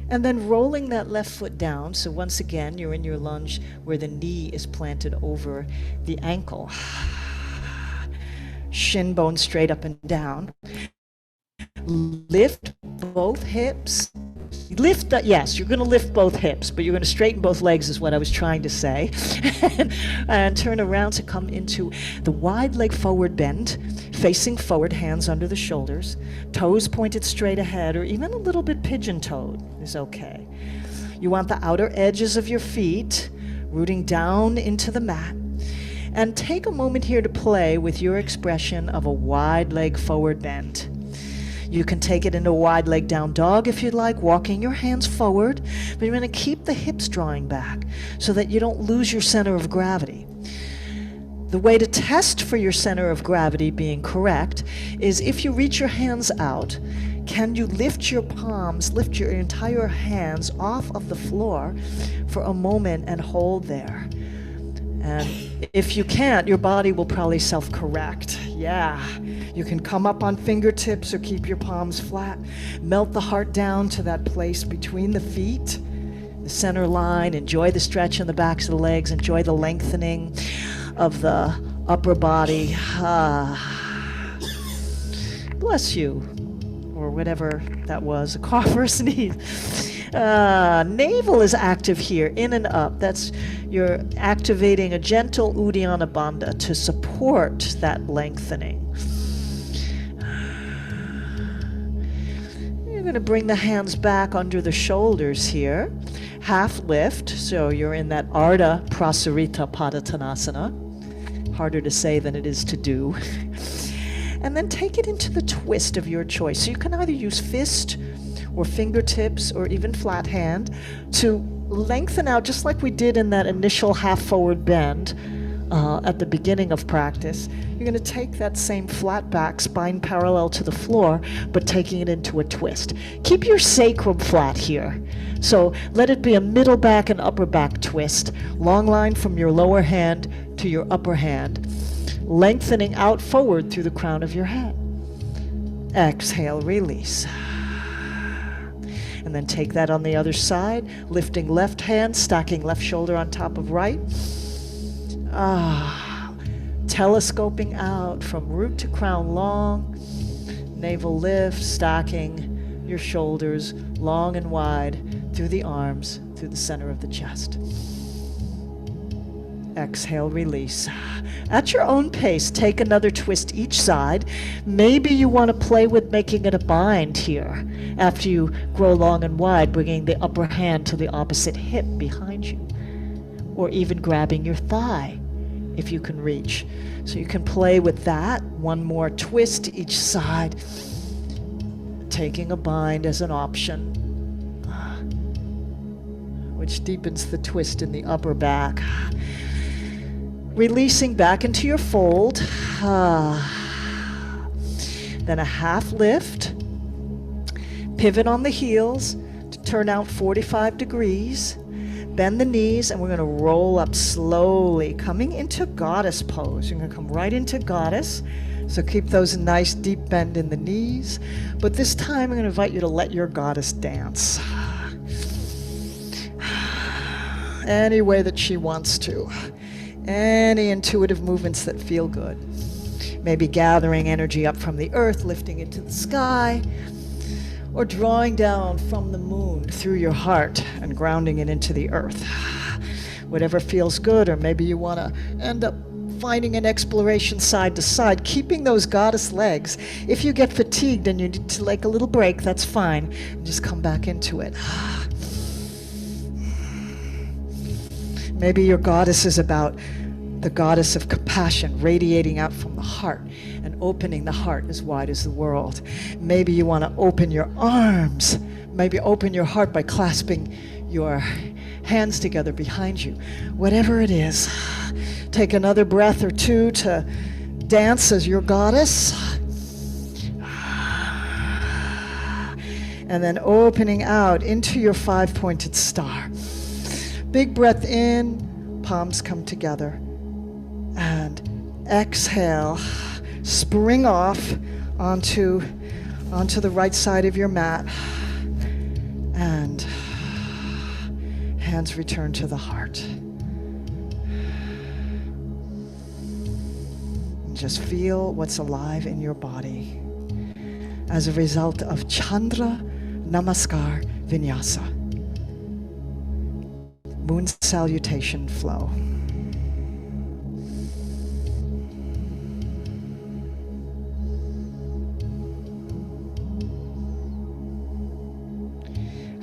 And then rolling that left foot down. So once again, you're in your lunge where the knee is planted over the ankle. Shin bone straight up and down. Lift both hips. Yes, you're going to lift both hips, but you're going to straighten both legs is what I was trying to say. And turn around to come into the wide leg forward bend, facing forward, hands under the shoulders, toes pointed straight ahead, or even a little bit pigeon-toed is okay. You want the outer edges of your feet rooting down into the mat. And take a moment here to play with your expression of a wide leg forward bend. You can take it into a wide leg down dog if you'd like, walking your hands forward, but you're going to keep the hips drawing back so that you don't lose your center of gravity. The way to test for your center of gravity being correct is if you reach your hands out, can you lift your palms, lift your entire hands off of the floor for a moment and hold there? And if you can't, your body will probably self-correct. Yeah. You can come up on fingertips or keep your palms flat. Melt the heart down to that place between the feet, the center line. Enjoy the stretch in the backs of the legs. Enjoy the lengthening of the upper body. Bless you. Or whatever that was, a cough or a sneeze. Navel is active here, in and up. That's, you're activating a gentle Uddiyana Bandha to support that lengthening. You're going to bring the hands back under the shoulders here. Half lift, so you're in that Ardha Prasarita Padottanasana. Harder to say than it is to do. And then take it into the twist of your choice. So you can either use fist or fingertips or even flat hand to lengthen out, just like we did in that initial half forward bend at the beginning of practice. You're going to take that same flat back, spine parallel to the floor, but taking it into a twist. Keep your sacrum flat here. So let it be a middle back and upper back twist. Long line from your lower hand to your upper hand, lengthening out forward through the crown of your head. Exhale, release. And then take that on the other side, lifting left hand, stacking left shoulder on top of right. Telescoping out from root to crown long. Navel lift, stacking your shoulders long and wide through the arms, through the center of the chest. Exhale, release. At your own pace, take another twist each side. Maybe you want to play with making it a bind here after you grow long and wide, bringing the upper hand to the opposite hip behind you, or even grabbing your thigh if you can reach. So you can play with that. One more twist each side, taking a bind as an option, which deepens the twist in the upper back. Releasing back into your fold. Then a half lift. Pivot on the heels to turn out 45 degrees. Bend the knees, and we're going to roll up slowly, coming into goddess pose. You're going to come right into goddess. So keep those nice deep bend in the knees. But this time I'm going to invite you to let your goddess dance. Any way that she wants to. Any intuitive movements that feel good. Maybe gathering energy up from the earth, lifting it to the sky, or drawing down from the moon through your heart and grounding it into the earth. Whatever feels good, or maybe you want to end up finding an exploration side to side, keeping those goddess legs. If you get fatigued and you need to take a little break, that's fine. Just come back into it. Maybe your goddess is about the goddess of compassion, radiating out from the heart and opening the heart as wide as the world. Maybe you want to open your arms. Maybe open your heart by clasping your hands together behind you. Whatever it is, take another breath or two to dance as your goddess. And then opening out into your five-pointed star. Big breath in, palms come together. And exhale, spring off onto the right side of your mat. And hands return to the heart. And just feel what's alive in your body as a result of Chandra Namaskar Vinyasa. Moon salutation flow.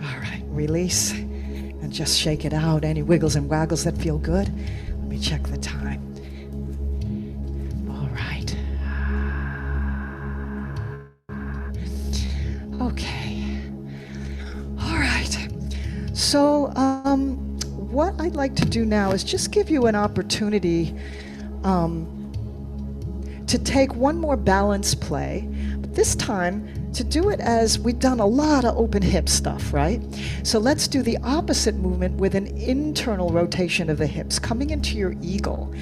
All right, release and just shake it out. Any wiggles and waggles that feel good. Let me check the time. All right. Okay. All right. So, what I'd like to do now is just give you an opportunity to take one more balance play, but this time to do it as we've done a lot of open hip stuff, right? So let's do the opposite movement with an internal rotation of the hips, coming into your eagle.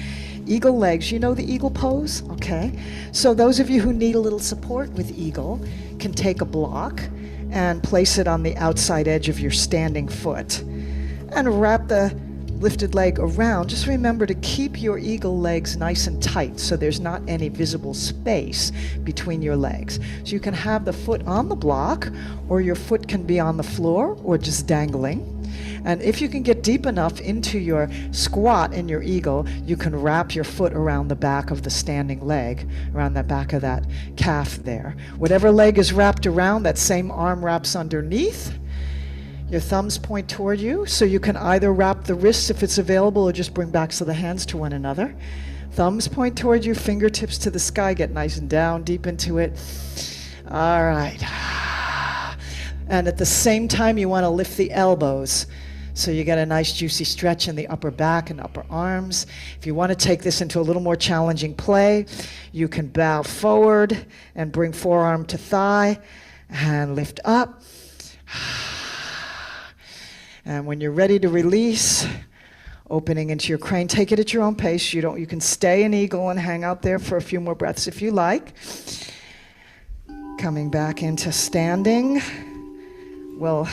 Eagle legs, you know the eagle pose? Okay. So those of you who need a little support with eagle can take a block and place it on the outside edge of your standing foot and wrap the lifted leg around. Just remember to keep your eagle legs nice and tight so there's not any visible space between your legs. So you can have the foot on the block, or your foot can be on the floor or just dangling. And if you can get deep enough into your squat in your eagle, you can wrap your foot around the back of the standing leg, around the back of that calf there. Whatever leg is wrapped around, that same arm wraps underneath. Your thumbs point toward you, so you can either wrap the wrists if it's available or just bring backs of the hands to one another. Thumbs point toward you, fingertips to the sky, get nice and down, deep into it. All right. And at the same time, you want to lift the elbows, so you get a nice juicy stretch in the upper back and upper arms. If you want to take this into a little more challenging play, you can bow forward and bring forearm to thigh and lift up. And when you're ready to release, opening into your crane, take it at your own pace. You can stay in eagle and hang out there for a few more breaths if you like. Coming back into standing. We'll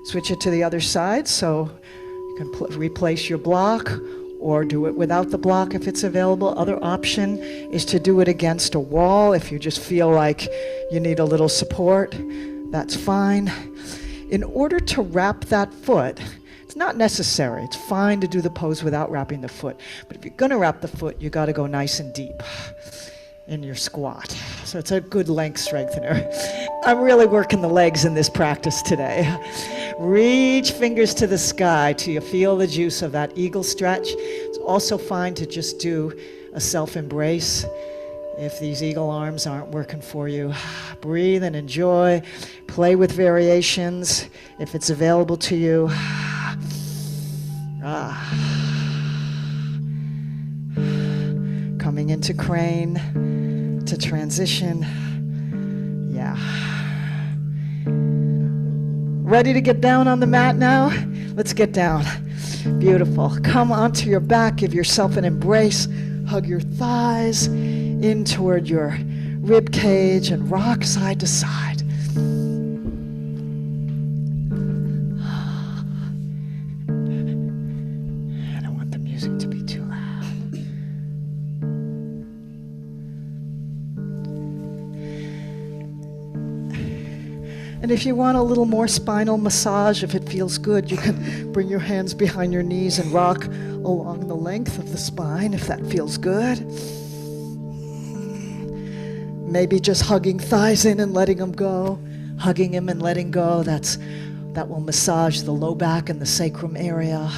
switch it to the other side, so you can replace your block or do it without the block if it's available. Other option is to do it against a wall if you just feel like you need a little support. That's fine. In order to wrap that foot, it's not necessary. It's fine to do the pose without wrapping the foot. But if you're going to wrap the foot, you got to go nice and deep in your squat. So it's a good length strengthener. I'm really working the legs in this practice today. Reach fingers to the sky till you feel the juice of that eagle stretch. It's also fine to just do a self-embrace if these eagle arms aren't working for you. Breathe and enjoy. Play with variations if it's available to you. Coming into crane to transition. Yeah. Ready to get down on the mat now? Let's get down. Beautiful. Come onto your back. Give yourself an embrace. Hug your thighs in toward your rib cage and rock side to side. I don't want the music to be too loud. And if you want a little more spinal massage, if it feels good, you can bring your hands behind your knees and rock along the length of the spine if that feels good. Maybe just hugging thighs in and letting them go. Hugging them and letting go, that will massage the low back and the sacrum area.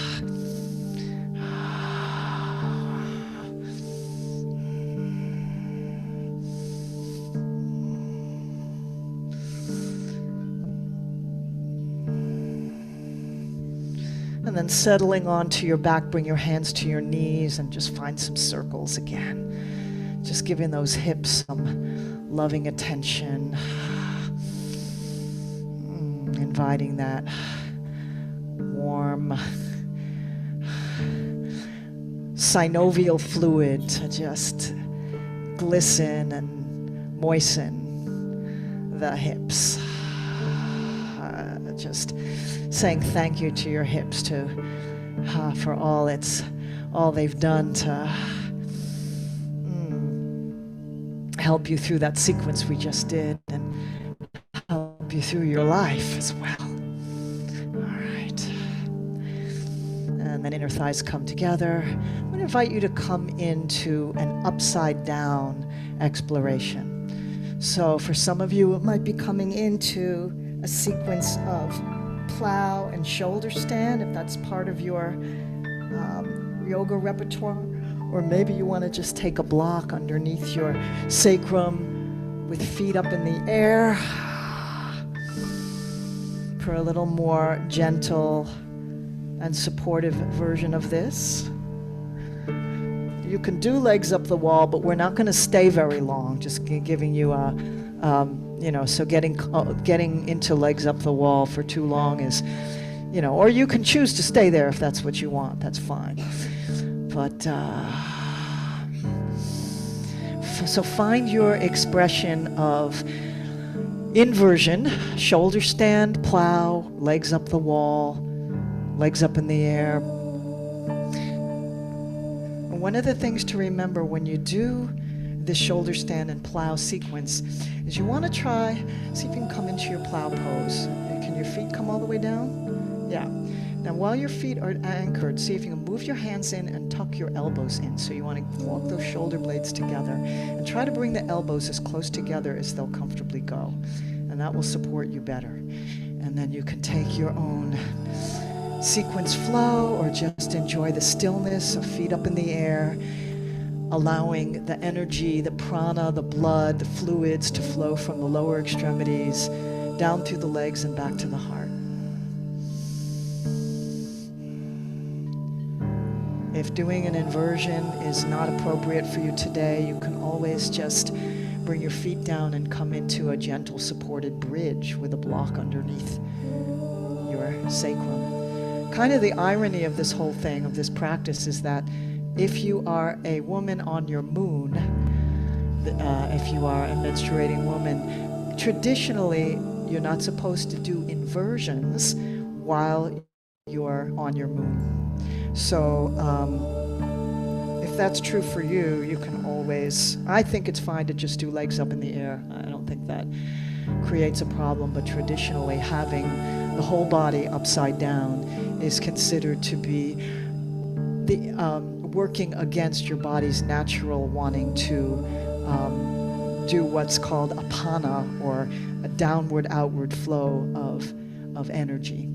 And then settling onto your back, bring your hands to your knees and just find some circles again. Just giving those hips some loving attention. Inviting that warm synovial fluid to just glisten and moisten the hips. Just saying thank you to your hips for all they've done to help you through that sequence we just did and help you through your life as well. All right. And then inner thighs come together. I'm going to invite you to come into an upside down exploration. So for some of you, it might be coming into a sequence of plow and shoulder stand, if that's part of your yoga repertoire. Or maybe you want to just take a block underneath your sacrum with feet up in the air for a little more gentle and supportive version of this. You can do legs up the wall, but we're not going to stay very long, just giving you a So getting into legs up the wall for too long is, or you can choose to stay there if that's what you want. That's fine. But so find your expression of inversion, shoulder stand, plow, legs up the wall, legs up in the air. And one of the things to remember when you do this shoulder stand and plow sequence is you want to try, see if you can come into your plow pose. Can your feet come all the way down? Yeah. Now while your feet are anchored, see if you can move your hands in and tuck your elbows in. So you want to walk those shoulder blades together and try to bring the elbows as close together as they'll comfortably go. And that will support you better. And then you can take your own sequence flow or just enjoy the stillness of feet up in the air, allowing the energy, the prana, the blood, the fluids to flow from the lower extremities down through the legs and back to the heart. If doing an inversion is not appropriate for you today, you can always just bring your feet down and come into a gentle supported bridge with a block underneath your sacrum. Kind of the irony of this whole thing, of this practice, is that if you are a woman on your moon, if you are a menstruating woman, traditionally you're not supposed to do inversions while you're on your moon. So if that's true for you, you can always, I think it's fine to just do legs up in the air. I don't think that creates a problem, but traditionally having the whole body upside down is considered to be the working against your body's natural wanting to do what's called apana, or a downward outward flow of energy.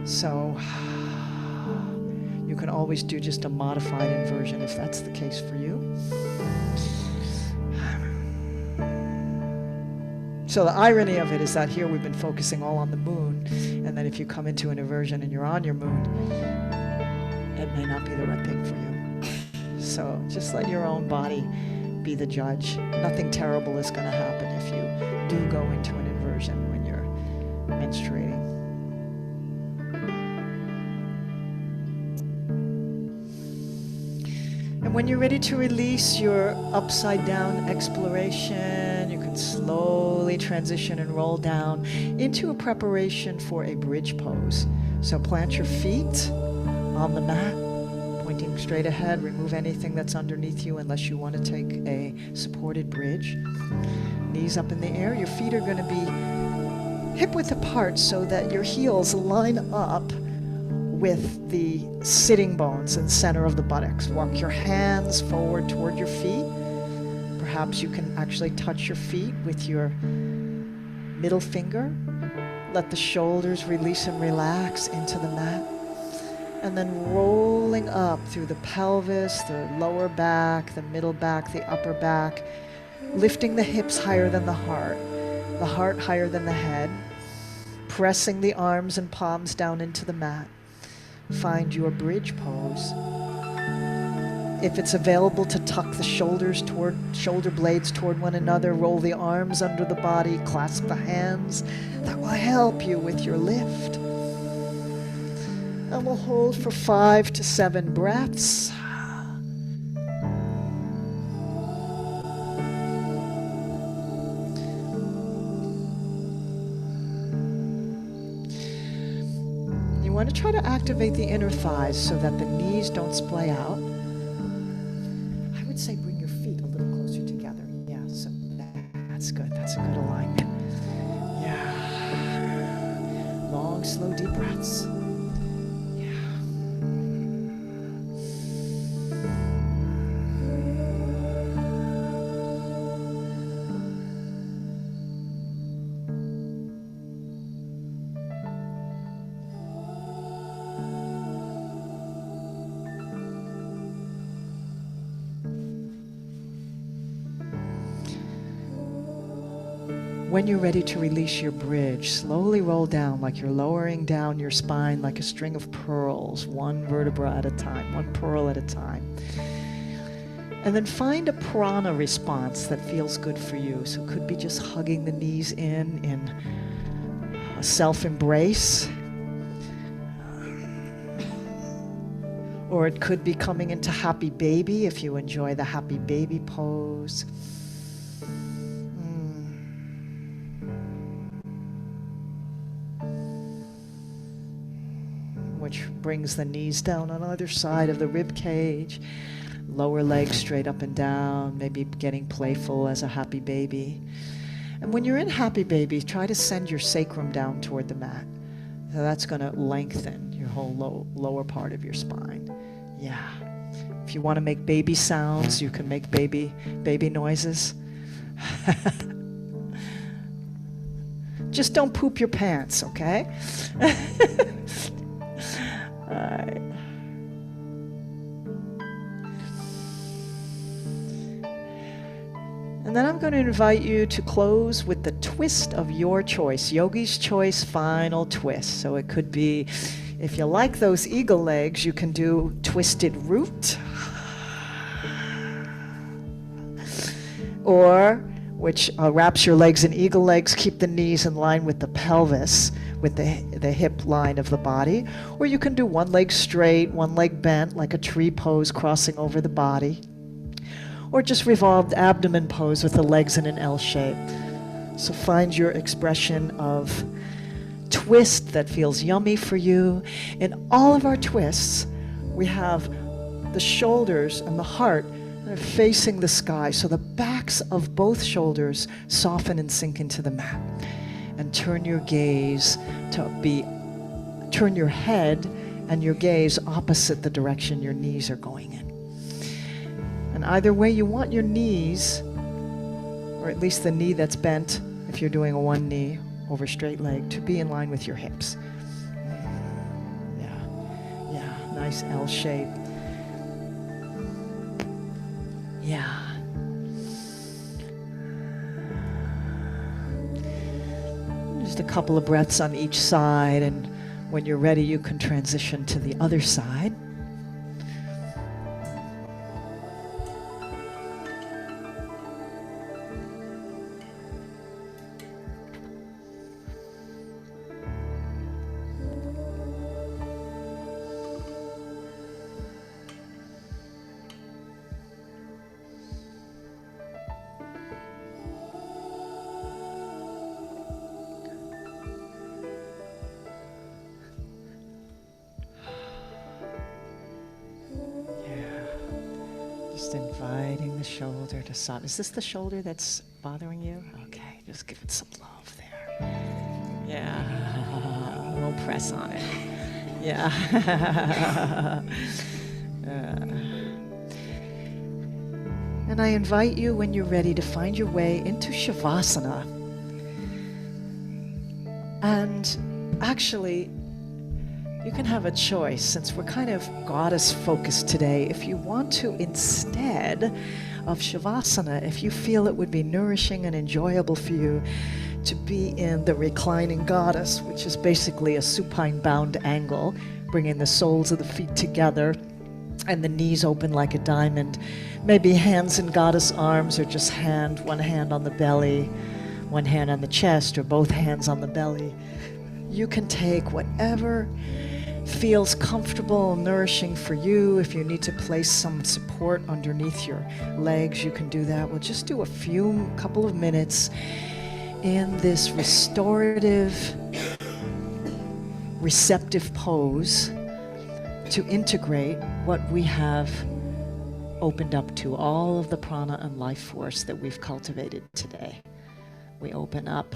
So you can always do just a modified inversion if that's the case for you. So the irony of it is that here we've been focusing all on the moon, and then if you come into an inversion and you're on your moon, it may not be the right thing for you. So just let your own body be the judge. Nothing terrible is going to happen if you do go into an inversion when you're menstruating. And when you're ready to release your upside down exploration, you can slowly transition and roll down into a preparation for a bridge pose. So plant your feet on the mat, pointing straight ahead. Remove anything that's underneath you unless you want to take a supported bridge. Knees up in the air. Your feet are going to be hip-width apart so that your heels line up with the sitting bones in the center of the buttocks. Walk your hands forward toward your feet. Perhaps you can actually touch your feet with your middle finger. Let the shoulders release and relax into the mat. And then rolling up through the pelvis, the lower back, the middle back, the upper back, lifting the hips higher than the heart higher than the head, pressing the arms and palms down into the mat. Find your bridge pose. If it's available to tuck the shoulder blades toward one another, roll the arms under the body, clasp the hands. That will help you with your lift. And we'll hold for 5 to 7 breaths. You want to try to activate the inner thighs so that the knees don't splay out. I would say bring your feet a little closer together. Yeah, so that's good. That's a good alignment. Yeah. Long, slow, deep breaths. When you're ready to release your bridge, slowly roll down like you're lowering down your spine like a string of pearls, one vertebra at a time, one pearl at a time. And then find a prana response that feels good for you. So it could be just hugging the knees in a self-embrace. Or it could be coming into happy baby if you enjoy the happy baby pose. Which brings the knees down on either side of the rib cage. Lower leg straight up and down, maybe getting playful as a happy baby. And when you're in happy baby, try to send your sacrum down toward the mat. So that's going to lengthen your whole lower part of your spine. Yeah. If you want to make baby sounds, you can make baby noises. Just don't poop your pants, okay? All right. And then I'm going to invite you to close with the twist of your choice, yogi's choice final twist. So it could be, if you like those eagle legs, you can do twisted root. Or, which wraps your legs in eagle legs, keep the knees in line with the pelvis, with the hip line of the body. Or you can do one leg straight, one leg bent, like a tree pose crossing over the body. Or just revolved abdomen pose with the legs in an L shape. So find your expression of twist that feels yummy for you. In all of our twists, we have the shoulders and the heart facing the sky. So the backs of both shoulders soften and sink into the mat. And turn your gaze turn your head and your gaze opposite the direction your knees are going in. And either way, you want your knees, or at least the knee that's bent, if you're doing a one knee over straight leg, to be in line with your hips. Yeah, nice L shape. Yeah. Just a couple of breaths on each side, and when you're ready, you can transition to the other side. Just inviting the shoulder to soften. Is this the shoulder that's bothering you? Okay, just give it some love there. Yeah, a little press on it. Yeah. And I invite you, when you're ready, to find your way into Shavasana. And actually, you can have a choice, since we're kind of goddess focused today. If you want to, instead of Shavasana, if you feel it would be nourishing and enjoyable for you to be in the reclining goddess, which is basically a supine bound angle, bringing the soles of the feet together and the knees open like a diamond, maybe hands in goddess arms, or just one hand on the belly, one hand on the chest, or both hands on the belly. You can take whatever feels comfortable and nourishing for you. If you need to place some support underneath your legs, you can do that. We'll just do a couple of minutes in this restorative, receptive pose to integrate what we have opened up to, all of the prana and life force that we've cultivated today. We open up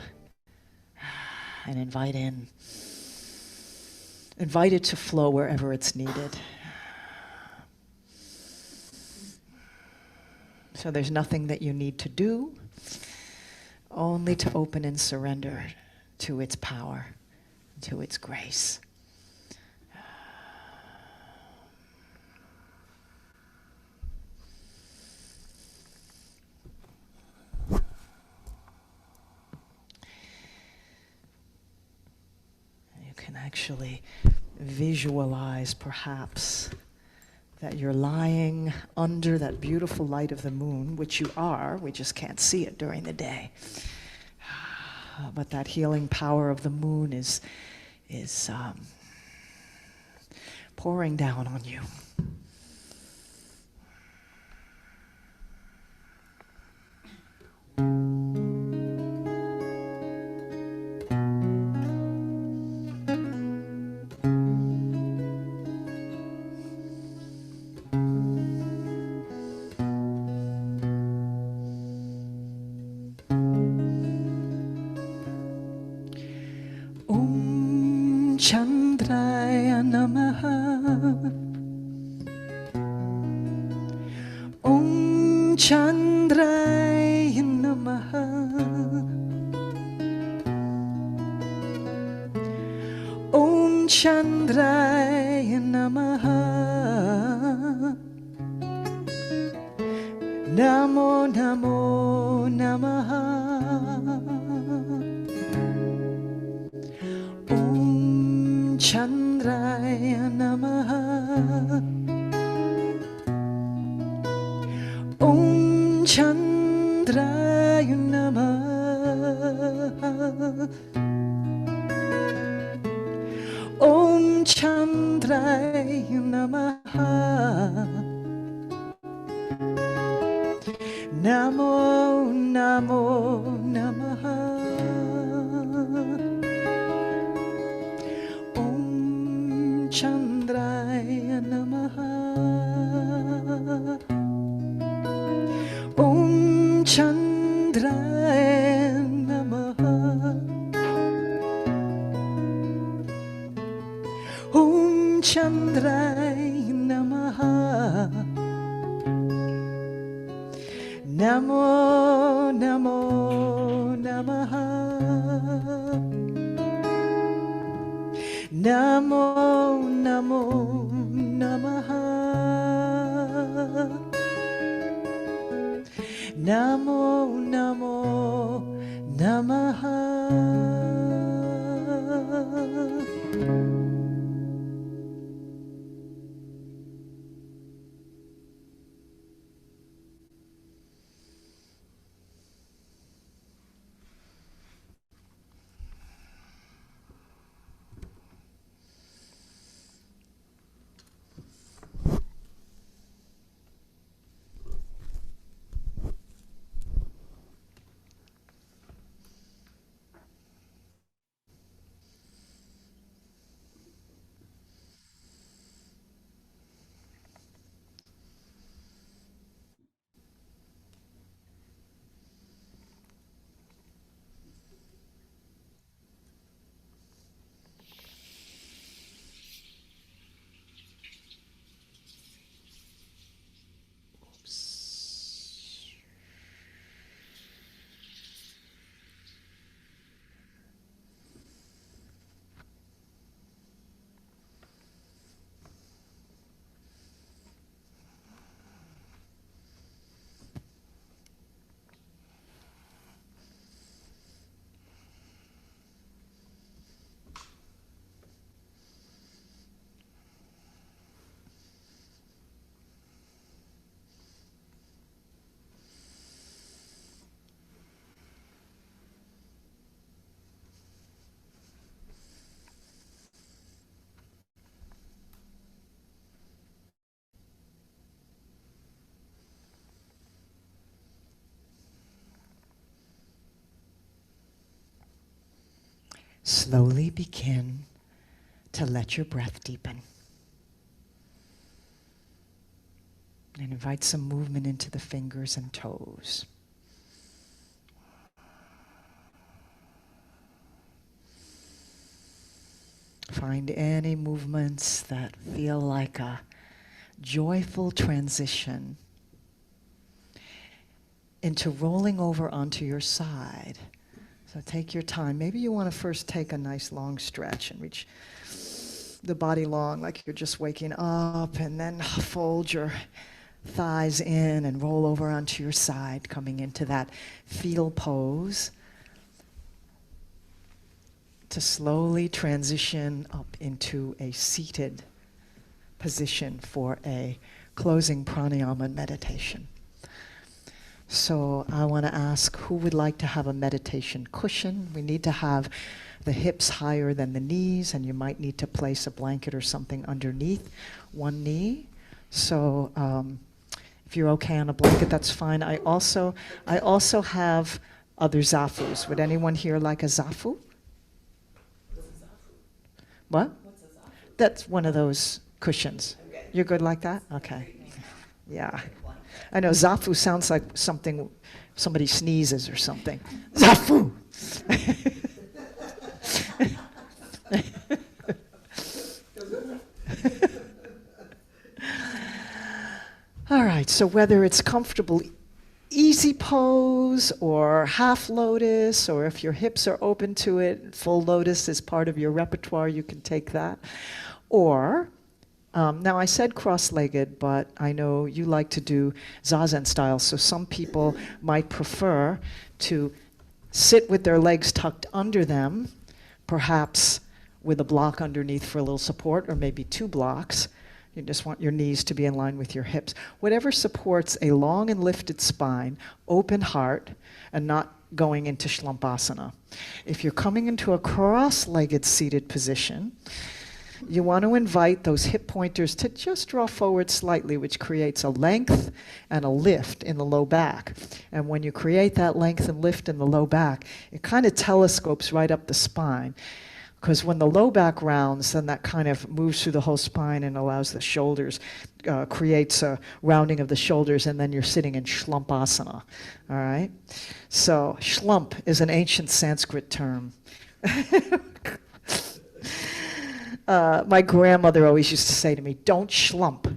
and invite in. Invite it to flow wherever it's needed. So there's nothing that you need to do, only to open and surrender to its power, to its grace. You can actually visualize, perhaps, that you're lying under that beautiful light of the moon, which you are, we just can't see it during the day. But that healing power of the moon is pouring down on you. Chandraya Namaha. Om Chandraya Namaha. Om Chandraya Namaha. Namo Namo Namaha. Chandraya Namaha. Om Chandraya Namaha. Om Chandraya Namaha. Namo Namo Namaha. Chandraya Namaha. Om Chandraya Namaha. Om Chandraya Namaha. Namo Namo Namaha. Namo Namo Namaha. Namo Namo Namaha. Slowly begin to let your breath deepen. And invite some movement into the fingers and toes. Find any movements that feel like a joyful transition into rolling over onto your side. So take your time. Maybe you want to first take a nice long stretch and reach the body long like you're just waking up, and then fold your thighs in and roll over onto your side, coming into that fetal pose to slowly transition up into a seated position for a closing pranayama meditation. So I want to ask who would like to have a meditation cushion. We need to have the hips higher than the knees, and you might need to place a blanket or something underneath one knee. So if you're okay on a blanket, that's fine. I also have other zafus. Would anyone here like a zafu? What's a zafu? What? What's a zafu? That's one of those cushions. Okay. You're good like that? Okay. Yeah. I know zafu sounds like something somebody sneezes or something. Zafu! All right, so whether it's comfortable easy pose or half lotus, or if your hips are open to it, full lotus is part of your repertoire, you can take that. Or, now I said cross-legged, but I know you like to do zazen style, so some people might prefer to sit with their legs tucked under them, perhaps with a block underneath for a little support, or maybe 2 blocks. You just want your knees to be in line with your hips. Whatever supports a long and lifted spine, open heart, and not going into shlumpasana. If you're coming into a cross-legged seated position, you want to invite those hip pointers to just draw forward slightly, which creates a length and a lift in the low back. And when you create that length and lift in the low back, it kind of telescopes right up the spine. Because when the low back rounds, then that kind of moves through the whole spine and allows the shoulders, creates a rounding of the shoulders, and then you're sitting in shlumpasana, all right? So shlump is an ancient Sanskrit term. My grandmother always used to say to me, don't shlump.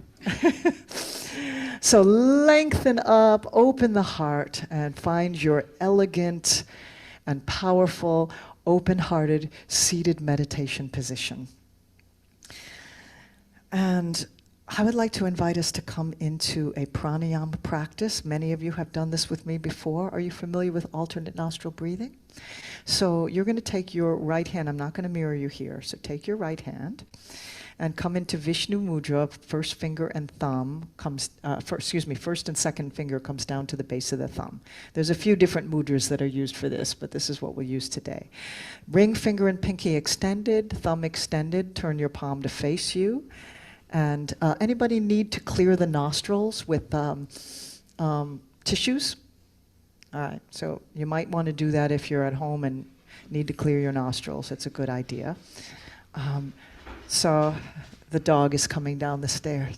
So lengthen up, open the heart, and find your elegant and powerful, open-hearted, seated meditation position. And I would like to invite us to come into a pranayama practice. Many of you have done this with me before. Are you familiar with alternate nostril breathing? So you're going to take your right hand. I'm not going to mirror you here. So take your right hand and come into Vishnu Mudra. First finger and thumb comes, first and second finger comes down to the base of the thumb. There's a few different mudras that are used for this, but this is what we'll use today. Ring finger and pinky extended, thumb extended. Turn your palm to face you. And anybody need to clear the nostrils with tissues? All right, so you might want to do that if you're at home and need to clear your nostrils. It's a good idea. So the dog is coming down the stairs.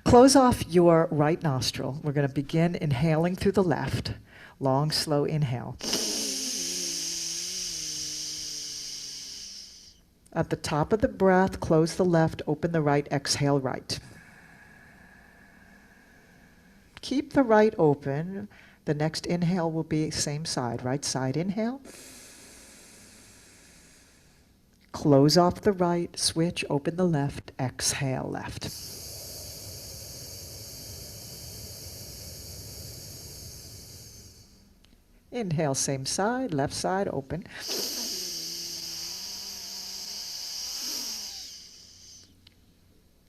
Close off your right nostril. We're going to begin inhaling through the left. Long, slow inhale. At the top of the breath, close the left, open the right, exhale right. Keep the right open. The next inhale will be same side, right side inhale. Close off the right, switch, open the left, exhale left. Inhale, same side, left side, open.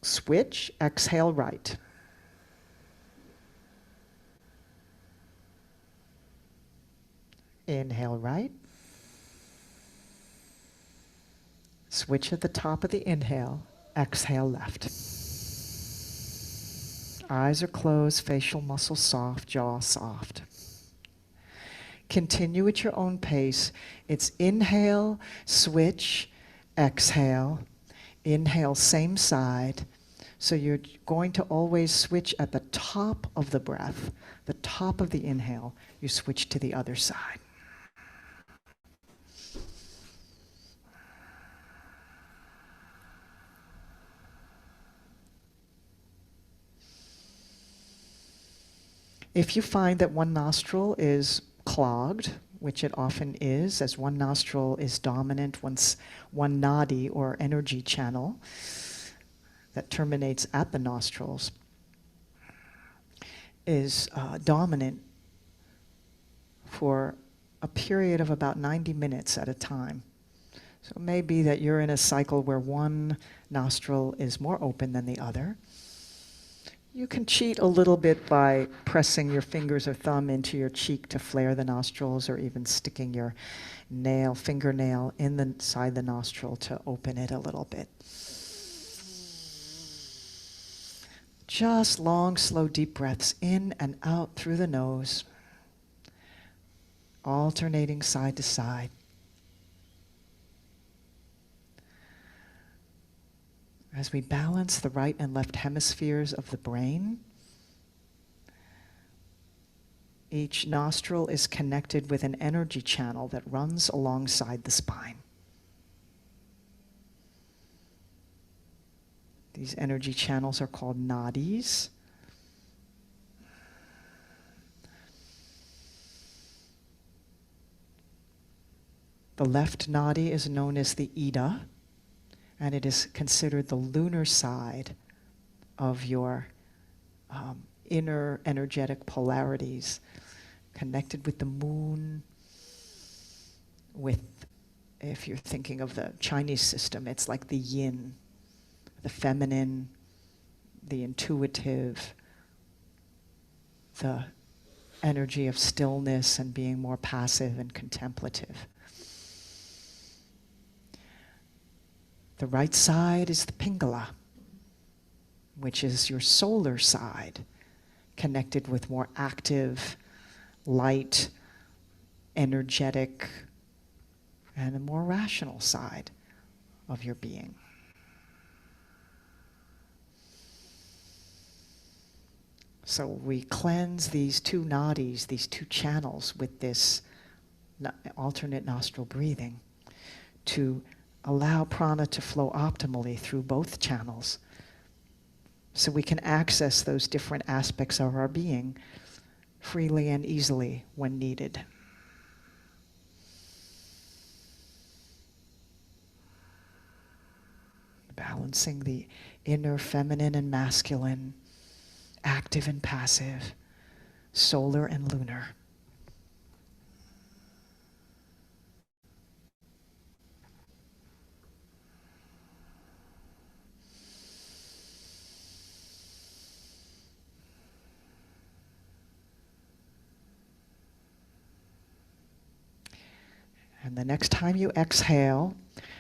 Switch, exhale right. Inhale right. Switch at the top of the inhale, exhale left. Eyes are closed, facial muscles soft, jaw soft. Continue at your own pace. It's inhale, switch, exhale. Inhale, same side. So you're going to always switch at the top of the breath, the top of the inhale. You switch to the other side. If you find that one nostril is clogged, which it often is, as one nostril is dominant, one nadi or energy channel that terminates at the nostrils is dominant for a period of about 90 minutes at a time. So it may be that you're in a cycle where one nostril is more open than the other. You can cheat a little bit by pressing your fingers or thumb into your cheek to flare the nostrils, or even sticking your fingernail inside the nostril to open it a little bit. Just long, slow, deep breaths in and out through the nose, alternating side to side. As we balance the right and left hemispheres of the brain, each nostril is connected with an energy channel that runs alongside the spine. These energy channels are called nadis. The left nadi is known as the Ida, and it is considered the lunar side of your inner energetic polarities, connected with the moon, if you're thinking of the Chinese system, it's like the yin, the feminine, the intuitive, the energy of stillness and being more passive and contemplative. The right side is the Pingala, which is your solar side, connected with more active, light, energetic, and a more rational side of your being. So we cleanse these two nadis, these two channels, with this alternate nostril breathing to allow prana to flow optimally through both channels, so we can access those different aspects of our being freely and easily when needed. Balancing the inner feminine and masculine, active and passive, solar and lunar. And the next time you exhale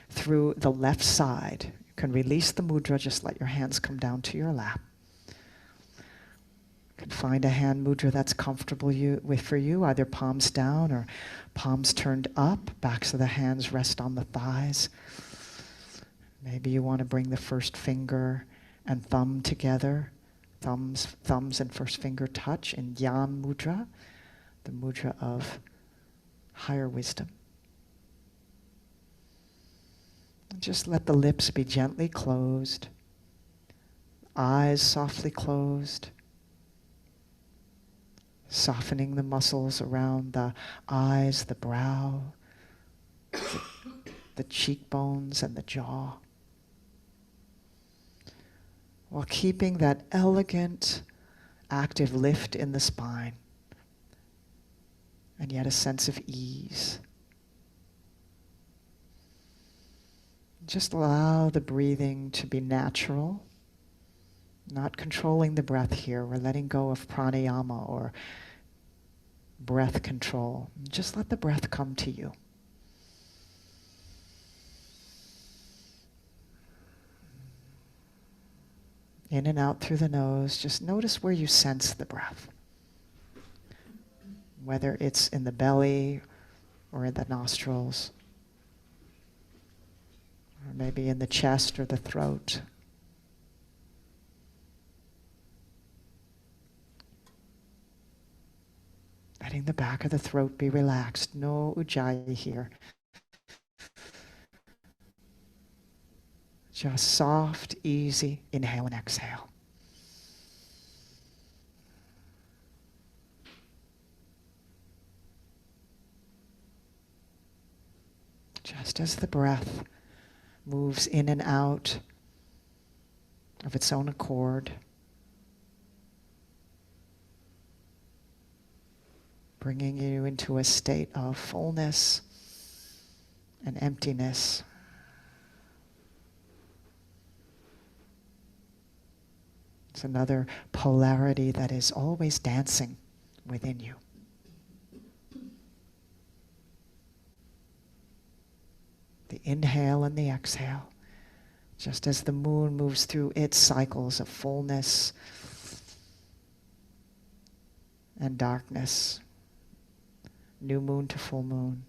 through the left side, you can release the mudra, just let your hands come down to your lap. You can find a hand mudra that's comfortable for you, either palms down or palms turned up, backs of the hands rest on the thighs. Maybe you want to bring the first finger and thumb together, thumbs and first finger touch in Jnana mudra, the mudra of higher wisdom. Just let the lips be gently closed, eyes softly closed, softening the muscles around the eyes, the brow, the cheekbones and the jaw, while keeping that elegant, active lift in the spine, and yet a sense of ease. Just allow the breathing to be natural, not controlling the breath here. We're letting go of pranayama or breath control. Just let the breath come to you. In and out through the nose. Just notice where you sense the breath, whether it's in the belly or in the nostrils, or maybe in the chest or the throat. Letting the back of the throat be relaxed. No ujjayi here. Just soft, easy inhale and exhale. Just as the breath moves in and out of its own accord, bringing you into a state of fullness and emptiness. It's another polarity that is always dancing within you. The inhale and the exhale. Just as the moon moves through its cycles of fullness and darkness, new moon to full moon,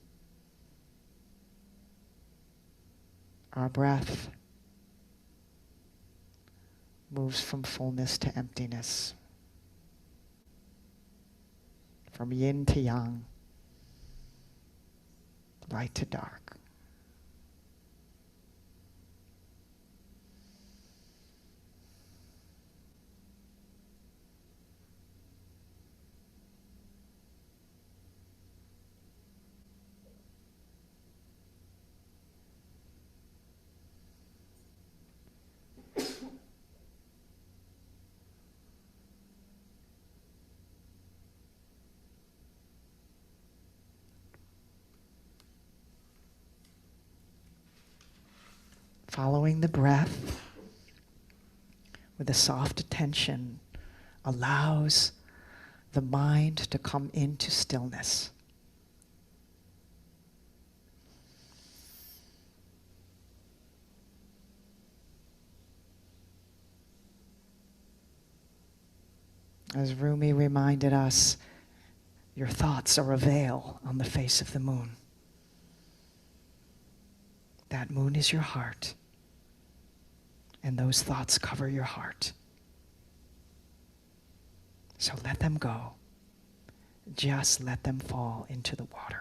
our breath moves from fullness to emptiness, from yin to yang, light to dark. Following the breath with a soft attention allows the mind to come into stillness. As Rumi reminded us, your thoughts are a veil on the face of the moon. That moon is your heart, and those thoughts cover your heart. So let them go. Just let them fall into the water.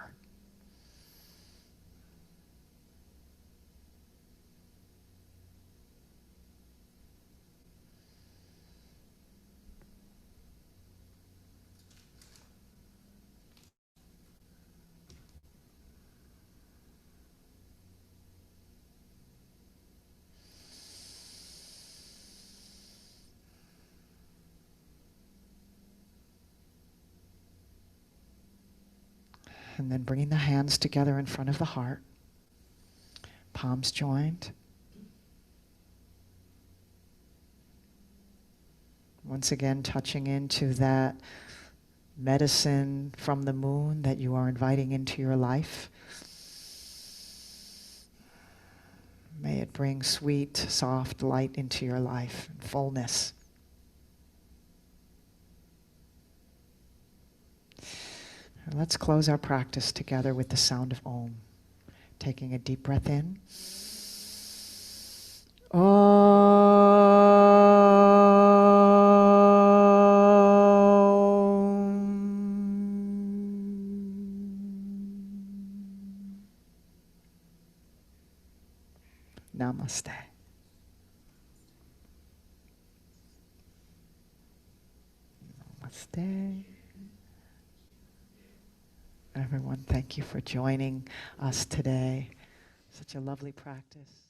And then bringing the hands together in front of the heart, palms joined. Once again, touching into that medicine from the moon that you are inviting into your life. May it bring sweet, soft light into your life, fullness. Let's close our practice together with the sound of Om. Taking a deep breath in. Namaste. Namaste. Everyone, thank you for joining us today. Such a lovely practice.